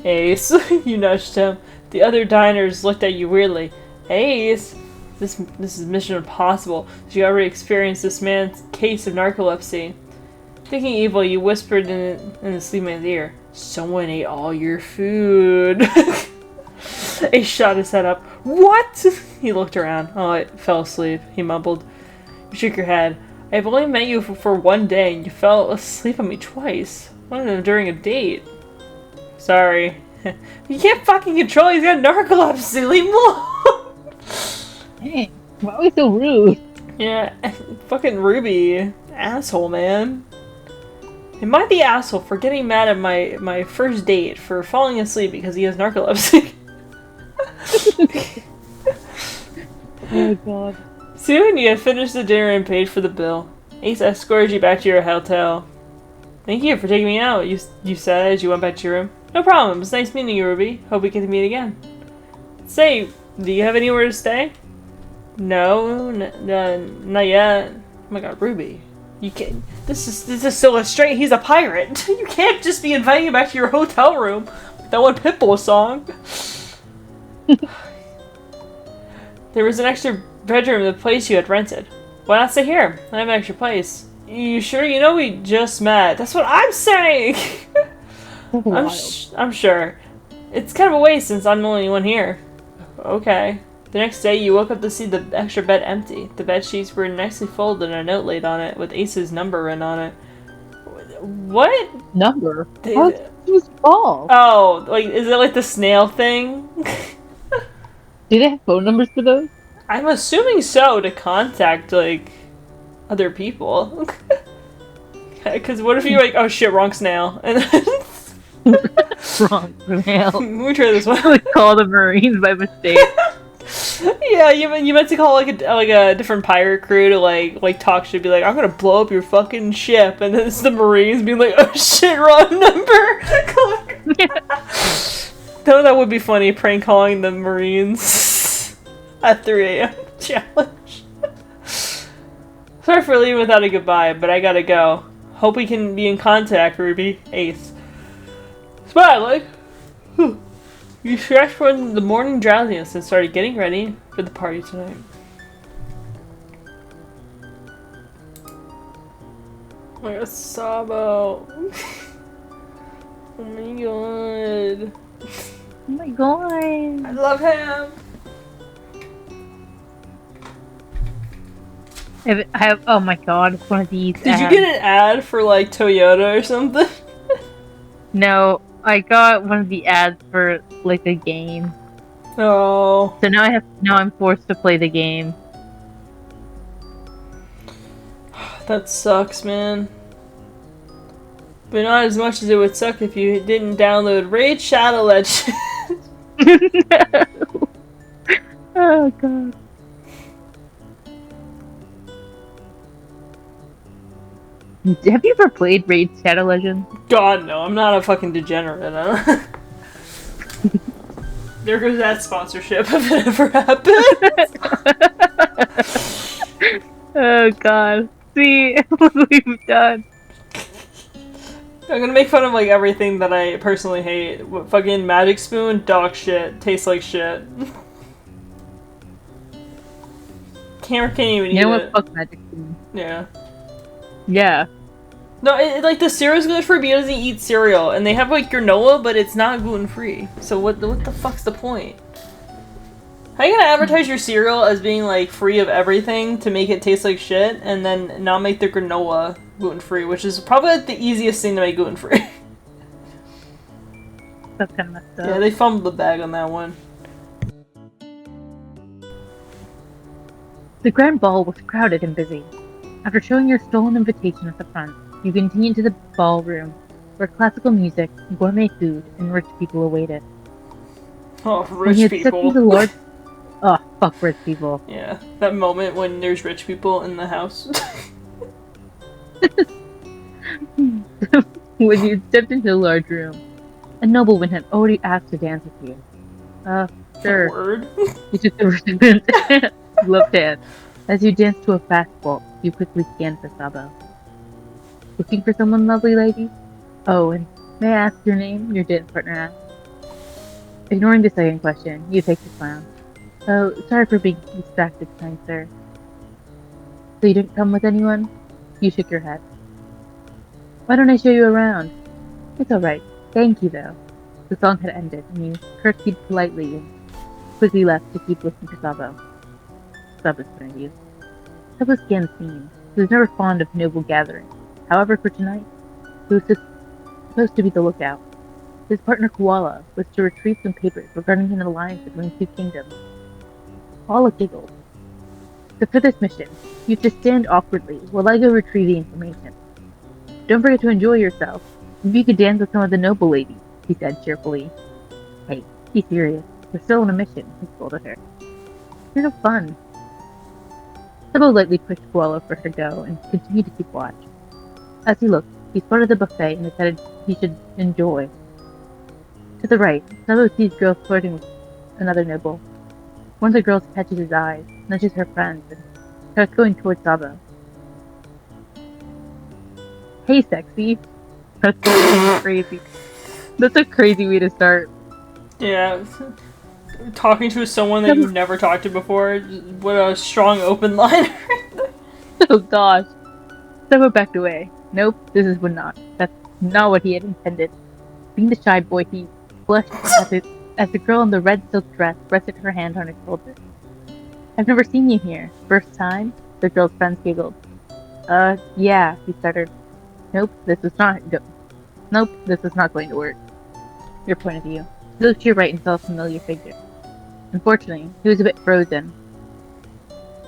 Speaker 1: Ace, you nudged him. The other diners looked at you weirdly. Ace, this is mission impossible. You already experienced this man's case of narcolepsy. Thinking evil, you whispered in the sleep man's ear. Someone ate all your food. Ace shot his head up. What? He looked around. Oh, I fell asleep. He mumbled. You shook your head. I've only met you for one day, and you fell asleep on me twice. One of them during a date. Sorry. You can't fucking control. He's got narcolepsy. Leave him alone.
Speaker 2: Hey, why are we so rude?
Speaker 1: Yeah, fucking Ruby. Asshole, man. Am I the asshole for getting mad at my first date for falling asleep because he has narcolepsy?
Speaker 2: Oh god.
Speaker 1: Soon you had finished the dinner and paid for the bill. Ace escorted you back to your hotel. Thank you for taking me out, you said as you went back to your room. No problem, it's nice meeting you, Ruby. Hope we get to meet again. Say, do you have anywhere to stay? No, not yet. Oh my god, Ruby. You can't. This is so straight. He's a pirate. You can't just be inviting him back to your hotel room. Like that one Pitbull song. There was an extra bedroom in the place you had rented. Why not stay here? I have an extra place. You sure? You know we just met. That's what I'm saying! I'm sure. It's kind of a waste since I'm the only one here. Okay. The next day, you woke up to see the extra bed empty. The bed sheets were nicely folded and a note laid on it with Ace's number written on it. What?
Speaker 2: Number? How did he fall?
Speaker 1: Oh, like, is it like the snail thing?
Speaker 2: Do they have phone numbers for those?
Speaker 1: I'm assuming so, to contact, like, other people. Because what if you're like, oh shit, wrong snail. And then...
Speaker 2: Wrong snail.
Speaker 1: Let me try this one.
Speaker 2: I would call the Marines by mistake.
Speaker 1: Yeah, you meant to call like a different pirate crew to like talk shit, be like, I'm gonna blow up your fucking ship, and then it's the Marines being like, oh shit, wrong number. Though that would be funny, prank calling the Marines at 3 a.m. challenge. Sorry for leaving without a goodbye, but I gotta go. Hope we can be in contact, Ruby. Ace. Smiley. You stretched from the morning drowsiness and started getting ready for the party tonight. Oh my god, Sabo. Oh my god.
Speaker 2: Oh my god.
Speaker 1: I love him.
Speaker 2: Oh my god, it's one of these
Speaker 1: Did
Speaker 2: ads.
Speaker 1: you get an ad for like Toyota or something?
Speaker 2: No, I got one of the ads for like a game.
Speaker 1: Oh.
Speaker 2: So now I'm forced to play the game.
Speaker 1: That sucks, man. But not as much as it would suck if you didn't download Raid Shadow Legends.
Speaker 2: No. Oh god. Have you ever played Raid Shadow Legends?
Speaker 1: God, no. I'm not a fucking degenerate. Huh? There goes that sponsorship if it ever happened.
Speaker 2: Oh god. See what we've done.
Speaker 1: I'm gonna make fun of like everything that I personally hate. What, fucking Magic Spoon? Dog shit. Tastes like shit. Can't even eat
Speaker 2: You know
Speaker 1: it.
Speaker 2: what? Fuck Magic Spoon.
Speaker 1: Yeah.
Speaker 2: Yeah.
Speaker 1: No, like the cereal's good for me. He doesn't eat cereal, and they have like granola, but it's not gluten free. So what the fuck's the point? How are you gonna advertise your cereal as being like free of everything to make it taste like shit, and then not make the granola gluten free, which is probably like, the easiest thing to make gluten free.
Speaker 2: That's kind of messed up.
Speaker 1: Yeah, they fumbled the bag on that one.
Speaker 2: The grand ball was crowded and busy. After showing your stolen invitation at the front, you continued to the ballroom, where classical music, gourmet food, and rich people awaited.
Speaker 1: Oh,
Speaker 2: When you
Speaker 1: rich
Speaker 2: had stepped
Speaker 1: people.
Speaker 2: into the large... Oh, fuck rich people.
Speaker 1: Yeah, that moment when there's rich people in the house.
Speaker 2: When you stepped into the large room, a nobleman had already asked to dance with you. Sure.
Speaker 1: Word.
Speaker 2: You took the resident left hand. As you danced to a fast waltz, you quickly scanned for Sabo. Looking for someone, lovely lady? Oh, and may I ask your name? Your dance partner asked. Ignoring the second question, you take the clown. Oh, sorry for being distracted, kind sir. So you didn't come with anyone? You shook your head. Why don't I show you around? It's alright. Thank you, though. The song had ended, and you curtsied politely and quickly left to keep listening to Sabo. Sabo turned to you. Sabo scanned the scene. He was never fond of noble gatherings. However, for tonight, he was supposed to be the lookout. His partner Koala was to retrieve some papers regarding an alliance between two kingdoms. Koala giggled. So for this mission, you have to stand awkwardly while I go retrieve the information. Don't forget to enjoy yourself. Maybe you could dance with some of the noble ladies, he said cheerfully. Hey, be serious. We're still on a mission, he scolded her. You're no fun. Sabo lightly pushed Koala for her to go and continued to keep watch. As he looked, he spotted the buffet and decided he should enjoy. To the right, Sabo sees girls flirting with another noble. One of the girls catches his eyes, nudges her friends, and starts going towards Sabo. Hey, sexy. That's crazy. That's a crazy way to start.
Speaker 1: Yeah. Talking to someone that you've never talked to before. What a strong open line.
Speaker 2: Oh gosh. Sabo backed away. Nope, that's not what he had intended. Being the shy boy, he blushed as the girl in the red silk dress rested her hand on his shoulder. I've never seen you here. First time? The girl's friends giggled. Yeah, he stuttered. Nope, this is not going to work. Your point of view. He looked to your right and saw a familiar figure. Unfortunately, he was a bit frozen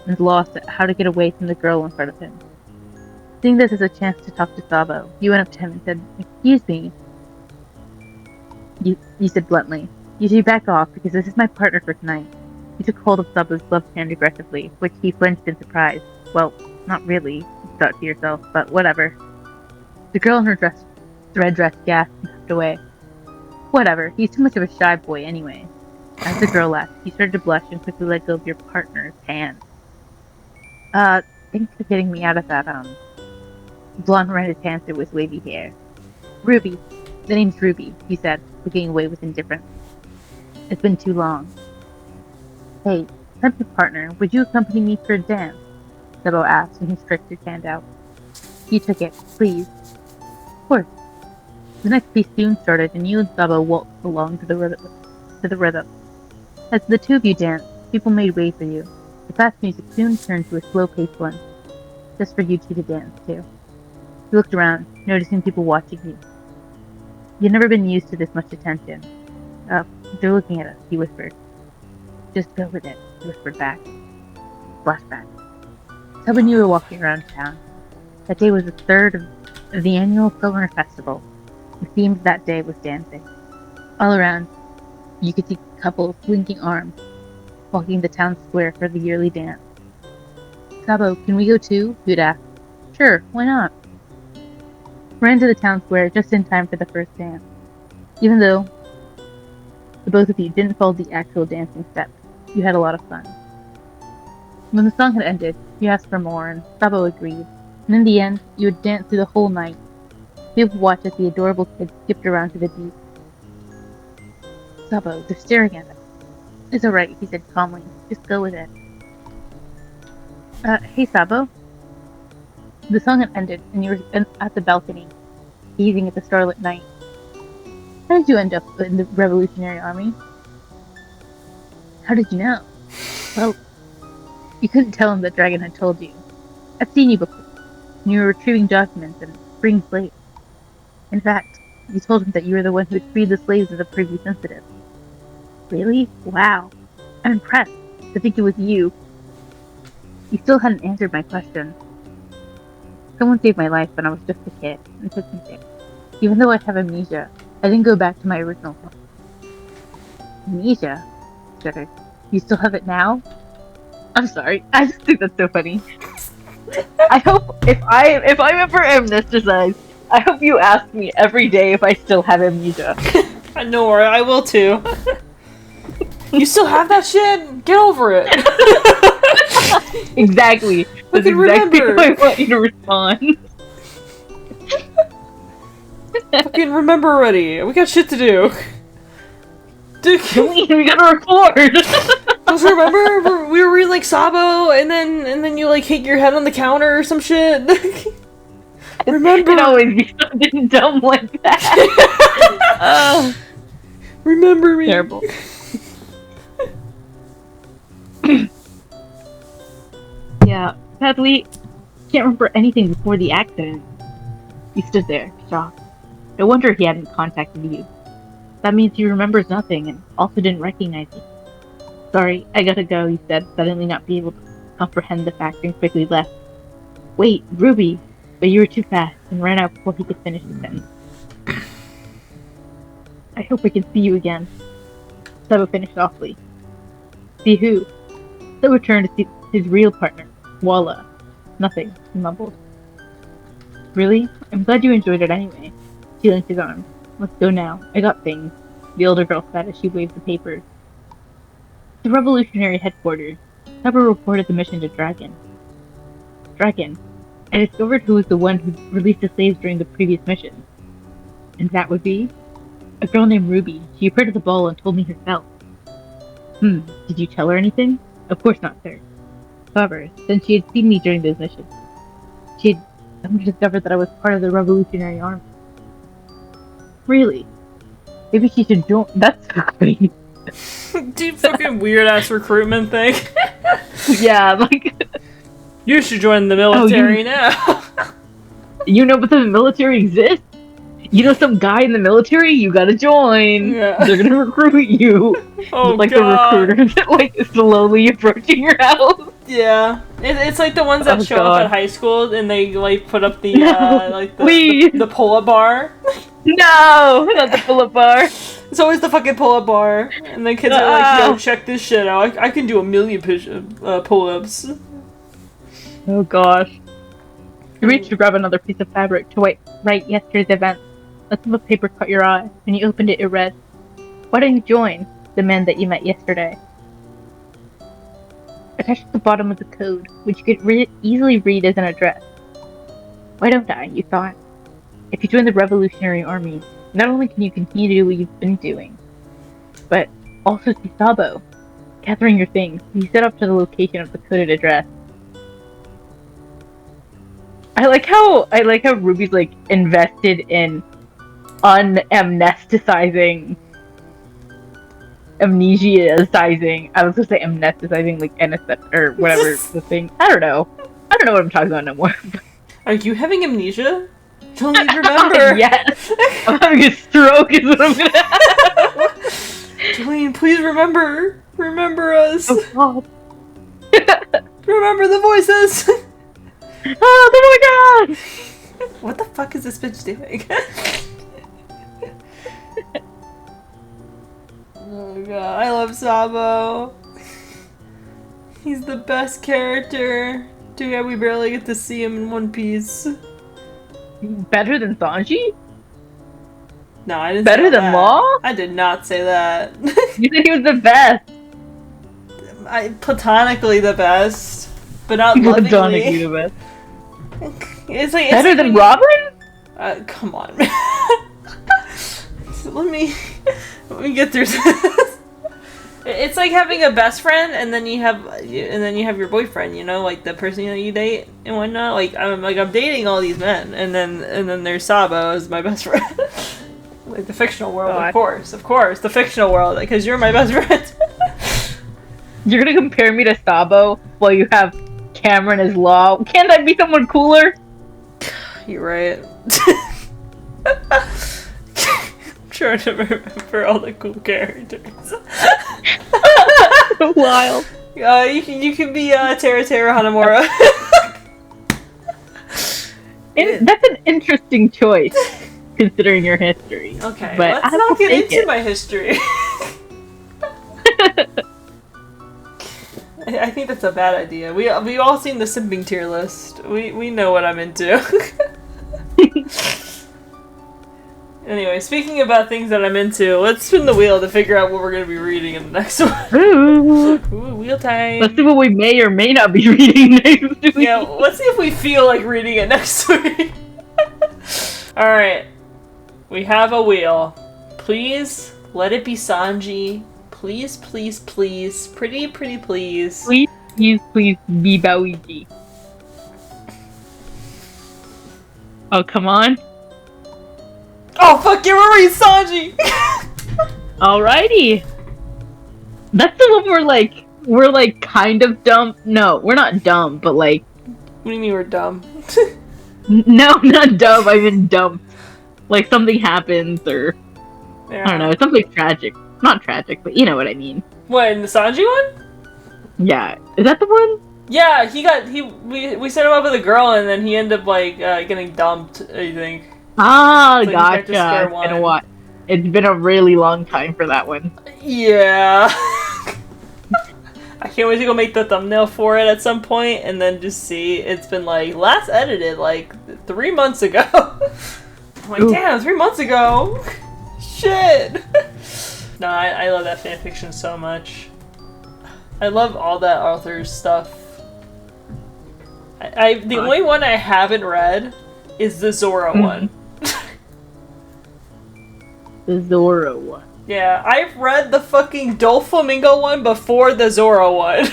Speaker 2: and lost at how to get away from the girl in front of him. Seeing this as a chance to talk to Sabo, he went up to him and said, "Excuse me." You said bluntly. "You should back off, because this is my partner for tonight." He took hold of Sabo's gloved hand aggressively, which he flinched in surprise. Well, not really, you thought to yourself, but whatever. The girl in her red dress gasped and puffed away. Whatever, he's too much of a shy boy anyway. As the girl left, he started to blush and quickly let go of your partner's hand. Thanks for getting me out of that, Blonde ran his hand through his wavy hair. "Ruby. The name's Ruby," he said, looking away with indifference. "It's been too long." "Hey, I'm your partner. Would you accompany me for a dance?" Sabo asked, and he stretched his hand out. He took it. "Please." "Of course." The next piece soon started, and you and Sabo waltzed along to the rhythm. As the two of you danced, people made way for you. The fast music soon turned to a slow-paced one, just for you two to dance to. He looked around, noticing people watching you. You'd never been used to this much attention. They're looking at us, he whispered. "Just go with it," he whispered back. Flashback. Sabo and you were walking around town. That day was the third of the annual Summer Festival. The theme of that day was dancing. All around, you could see couples linking arms, walking the town square for the yearly dance. "Sabo, can we go too?" you'd ask. "Sure, why not?" Ran to the town square just in time for the first dance. Even though the both of you didn't follow the actual dancing steps, you had a lot of fun. When the song had ended, you asked for more, and Sabo agreed, and in the end, you would dance through the whole night. People watched as the adorable kids skipped around to the beat. "Sabo, they're staring at us." "It's alright," he said calmly. "Just go with it." Hey Sabo." The song had ended, and you were at the balcony, gazing at the starlit night. "How did you end up in the Revolutionary Army?" "How did you know?" "Well, you couldn't tell him that Dragon had told you. I've seen you before, and you were retrieving documents and freeing slaves. In fact, you told him that you were the one who had freed the slaves of the previous incident." "Really? Wow. I'm impressed. To think it was you." "You still hadn't answered my question." "Someone saved my life when I was just a kid, and took me there. Even though I have amnesia, I didn't go back to my original home." "Amnesia?" he stuttered. "You still have it now?" I'm sorry. I just think that's so funny. I hope if I'm ever amnesticized, I hope you ask me every day if I still have amnesia.
Speaker 1: No worry, I will too. You still have that shit? Get over it.
Speaker 2: Exactly. That's exactly how I want you to respond.
Speaker 1: Fucking remember already. We got shit to do. Dude,
Speaker 2: we gotta record.
Speaker 1: Don't you remember? We were reading like Sabo, and then you like hit your head on the counter or some shit. Remember?
Speaker 2: It always be something dumb like that.
Speaker 1: Remember me.
Speaker 2: Terrible. Yeah, sadly, can't remember anything before the accident. He stood there, shocked. No wonder he hadn't contacted you. That means he remembers nothing and also didn't recognize you. "Sorry, I gotta go," he said, suddenly not being able to comprehend the fact and quickly left. "Wait, Ruby!" But you were too fast and ran out before he could finish the sentence. "I hope I can see you again," Sabo finished softly. "See who?" Sabo turned to see his real partner, Walla. "Nothing," he mumbled. "Really? I'm glad you enjoyed it anyway." She linked his arm. "Let's go now. I got things," the older girl said as she waved the papers. The Revolutionary headquarters. Sabo reported the mission to Dragon. "Dragon, I discovered who was the one who released the slaves during the previous mission." "And that would be?" "A girl named Ruby. She appeared at the ball and told me herself." Did you tell her anything?" "Of course not, sir." However, since she had seen me during those missions, she had Someone discovered that I was part of the Revolutionary Army. Really? Maybe she should join. That's so crazy.
Speaker 1: Deep fucking weird ass recruitment thing.
Speaker 2: Yeah, like.
Speaker 1: You should join the military now.
Speaker 2: You know, but the military exists. You know, some guy in the military. You gotta join.
Speaker 1: Yeah.
Speaker 2: They're gonna recruit you.
Speaker 1: Oh
Speaker 2: like
Speaker 1: god.
Speaker 2: the recruiters, like slowly approaching your house.
Speaker 1: Yeah, it's like the ones that show up at high school and they like put up the the pull-up bar.
Speaker 2: No, not the pull-up bar.
Speaker 1: It's always the fucking pull-up bar, and the kids are like, "Yo, check this shit out! I can do 1,000,000 pull-ups."
Speaker 2: Oh gosh. You reached to grab another piece of fabric to write yesterday's event. A slip of paper caught your eye. When you opened it, it read, "Why don't you join the men that you met yesterday?" Attached at the bottom of the code, which you could easily read as an address. Why don't I, you thought? If you join the Revolutionary Army, not only can you continue to do what you've been doing, but also see Sabo. Gathering your things, you set up to the location of the coded address. I like how Ruby's like invested in amnesticizing. I was gonna say amnesticizing, like anesthetic or whatever the thing. I don't know what I'm talking about no more.
Speaker 1: Are you having amnesia? Joline, remember?
Speaker 2: Yes. I'm having a stroke is what I'm gonna have.
Speaker 1: Joline, please remember. Remember us.
Speaker 2: Oh god.
Speaker 1: Remember the voices.
Speaker 2: Oh my god!
Speaker 1: What the fuck is this bitch doing? Oh god, I love Sabo. He's the best character. Too bad we barely get to see him in One Piece.
Speaker 2: Better than Sanji?
Speaker 1: No, I didn't
Speaker 2: Better
Speaker 1: say
Speaker 2: than
Speaker 1: that.
Speaker 2: Law?
Speaker 1: I did not say that.
Speaker 2: You said he was the best.
Speaker 1: Platonically the best, but not lovingly.
Speaker 2: Platonically the best.
Speaker 1: It's like
Speaker 2: better than Robin?
Speaker 1: Come on, man. Let me get through this. It's like having a best friend, and then you have your boyfriend. You know, like the person that you date and whatnot. Like I'm dating all these men, and then there's Sabo as my best friend. Like the fictional world, of course, the fictional world, because you're my best friend.
Speaker 2: You're gonna compare me to Sabo while you have Cameron as Law. Can't I be someone cooler?
Speaker 1: You're right. I'm trying to remember all the cool characters.
Speaker 2: So wild.
Speaker 1: You can be Tera Hanamura.
Speaker 2: That's an interesting choice, considering your history.
Speaker 1: Okay,
Speaker 2: but
Speaker 1: let's not get into my history. I think that's a bad idea. We all seen the simping tier list. We know what I'm into. Anyway, speaking about things that I'm into, let's spin the wheel to figure out what we're going to be reading in the next one. Ooh, wheel time.
Speaker 2: Let's see what we may or may not be reading next week.
Speaker 1: Yeah, let's see if we feel like reading it next week. Alright. We have a wheel. Please, let it be Sanji. Please, please, please. Pretty, pretty, please.
Speaker 2: Please, please, please be Bauiji. Oh, come on.
Speaker 1: Oh, fuck you, we're reading Sanji!
Speaker 2: Alrighty. That's the one we're like kind of dumb. No, we're not dumb, but like...
Speaker 1: What do you mean we're dumb?
Speaker 2: No, not dumb, I mean dumped. Like something happens, or... Yeah. I don't know, something tragic. Not tragic, but you know what I mean.
Speaker 1: What, in the Sanji one?
Speaker 2: Yeah. Is that the one?
Speaker 1: Yeah, we set him up with a girl and then he ended up like getting dumped, I think.
Speaker 2: Ah, so gotcha. It's been a really long time for that one.
Speaker 1: Yeah. I can't wait to go make the thumbnail for it at some point and then just see. It's been like last edited like 3 months ago. I'm like, damn, 3 months ago. Shit. No, I love that fanfiction so much. I love all that author's stuff. The only one I haven't read is the Zoro one.
Speaker 2: The Zoro one.
Speaker 1: Yeah, I've read the fucking Doflamingo one before the Zoro one.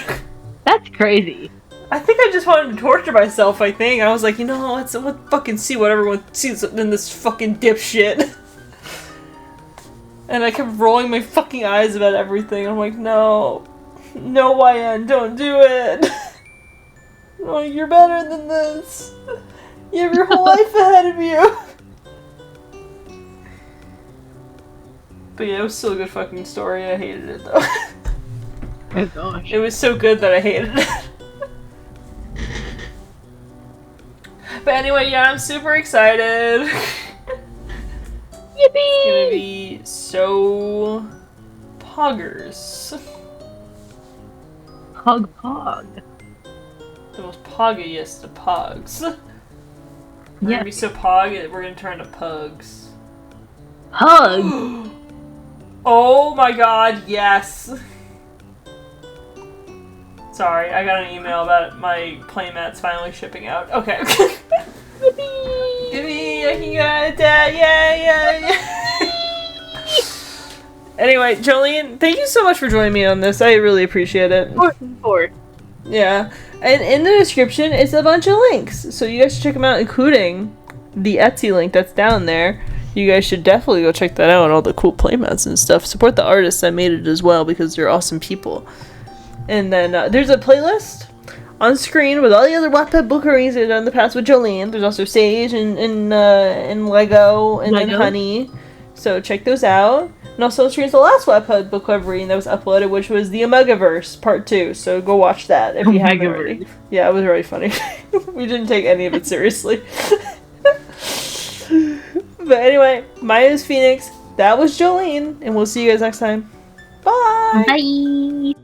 Speaker 2: That's crazy.
Speaker 1: I think I just wanted to torture myself, I think. I was like, you know, let's fucking see what everyone sees in this fucking dipshit. And I kept rolling my fucking eyes about everything. I'm like, no. No, YN, don't do it. Oh, you're better than this. You have your whole life ahead of you. But yeah, it was still a good fucking story. I hated it, though.
Speaker 2: Oh gosh.
Speaker 1: It was so good that I hated it. But anyway, yeah, I'm super excited.
Speaker 2: Yippee!
Speaker 1: It's gonna be so poggers.
Speaker 2: Pog.
Speaker 1: The most poggiest of pogs. We're
Speaker 2: Yeah.
Speaker 1: gonna be so pog, we're gonna turn to pugs.
Speaker 2: Hug!
Speaker 1: Oh my god, yes! Sorry, I got an email about it. My playmats finally shipping out. Okay.
Speaker 2: Yippee!
Speaker 1: Yippee, I can get it, Dad! Yay! Anyway, Jolene, thank you so much for joining me on this. I really appreciate it.
Speaker 2: Of course.
Speaker 1: Yeah. And in the description, it's a bunch of links. So you guys should check them out, including the Etsy link that's down there. You guys should definitely go check that out and all the cool playmats and stuff. Support the artists that made it as well because they're awesome people. And then there's a playlist on screen with all the other Wattpad book readings that I've done in the past with Jolene. There's also Sage and Lego and then Honey. So check those out. And also on screen is the last Wattpad book club reading that was uploaded, which was the Omegaverse Part 2. So go watch that if you haven't already. Yeah, it was really funny. We didn't take any of it seriously. But anyway, my name is Phoenix. That was Jolene. And we'll see you guys next time. Bye!
Speaker 2: Bye!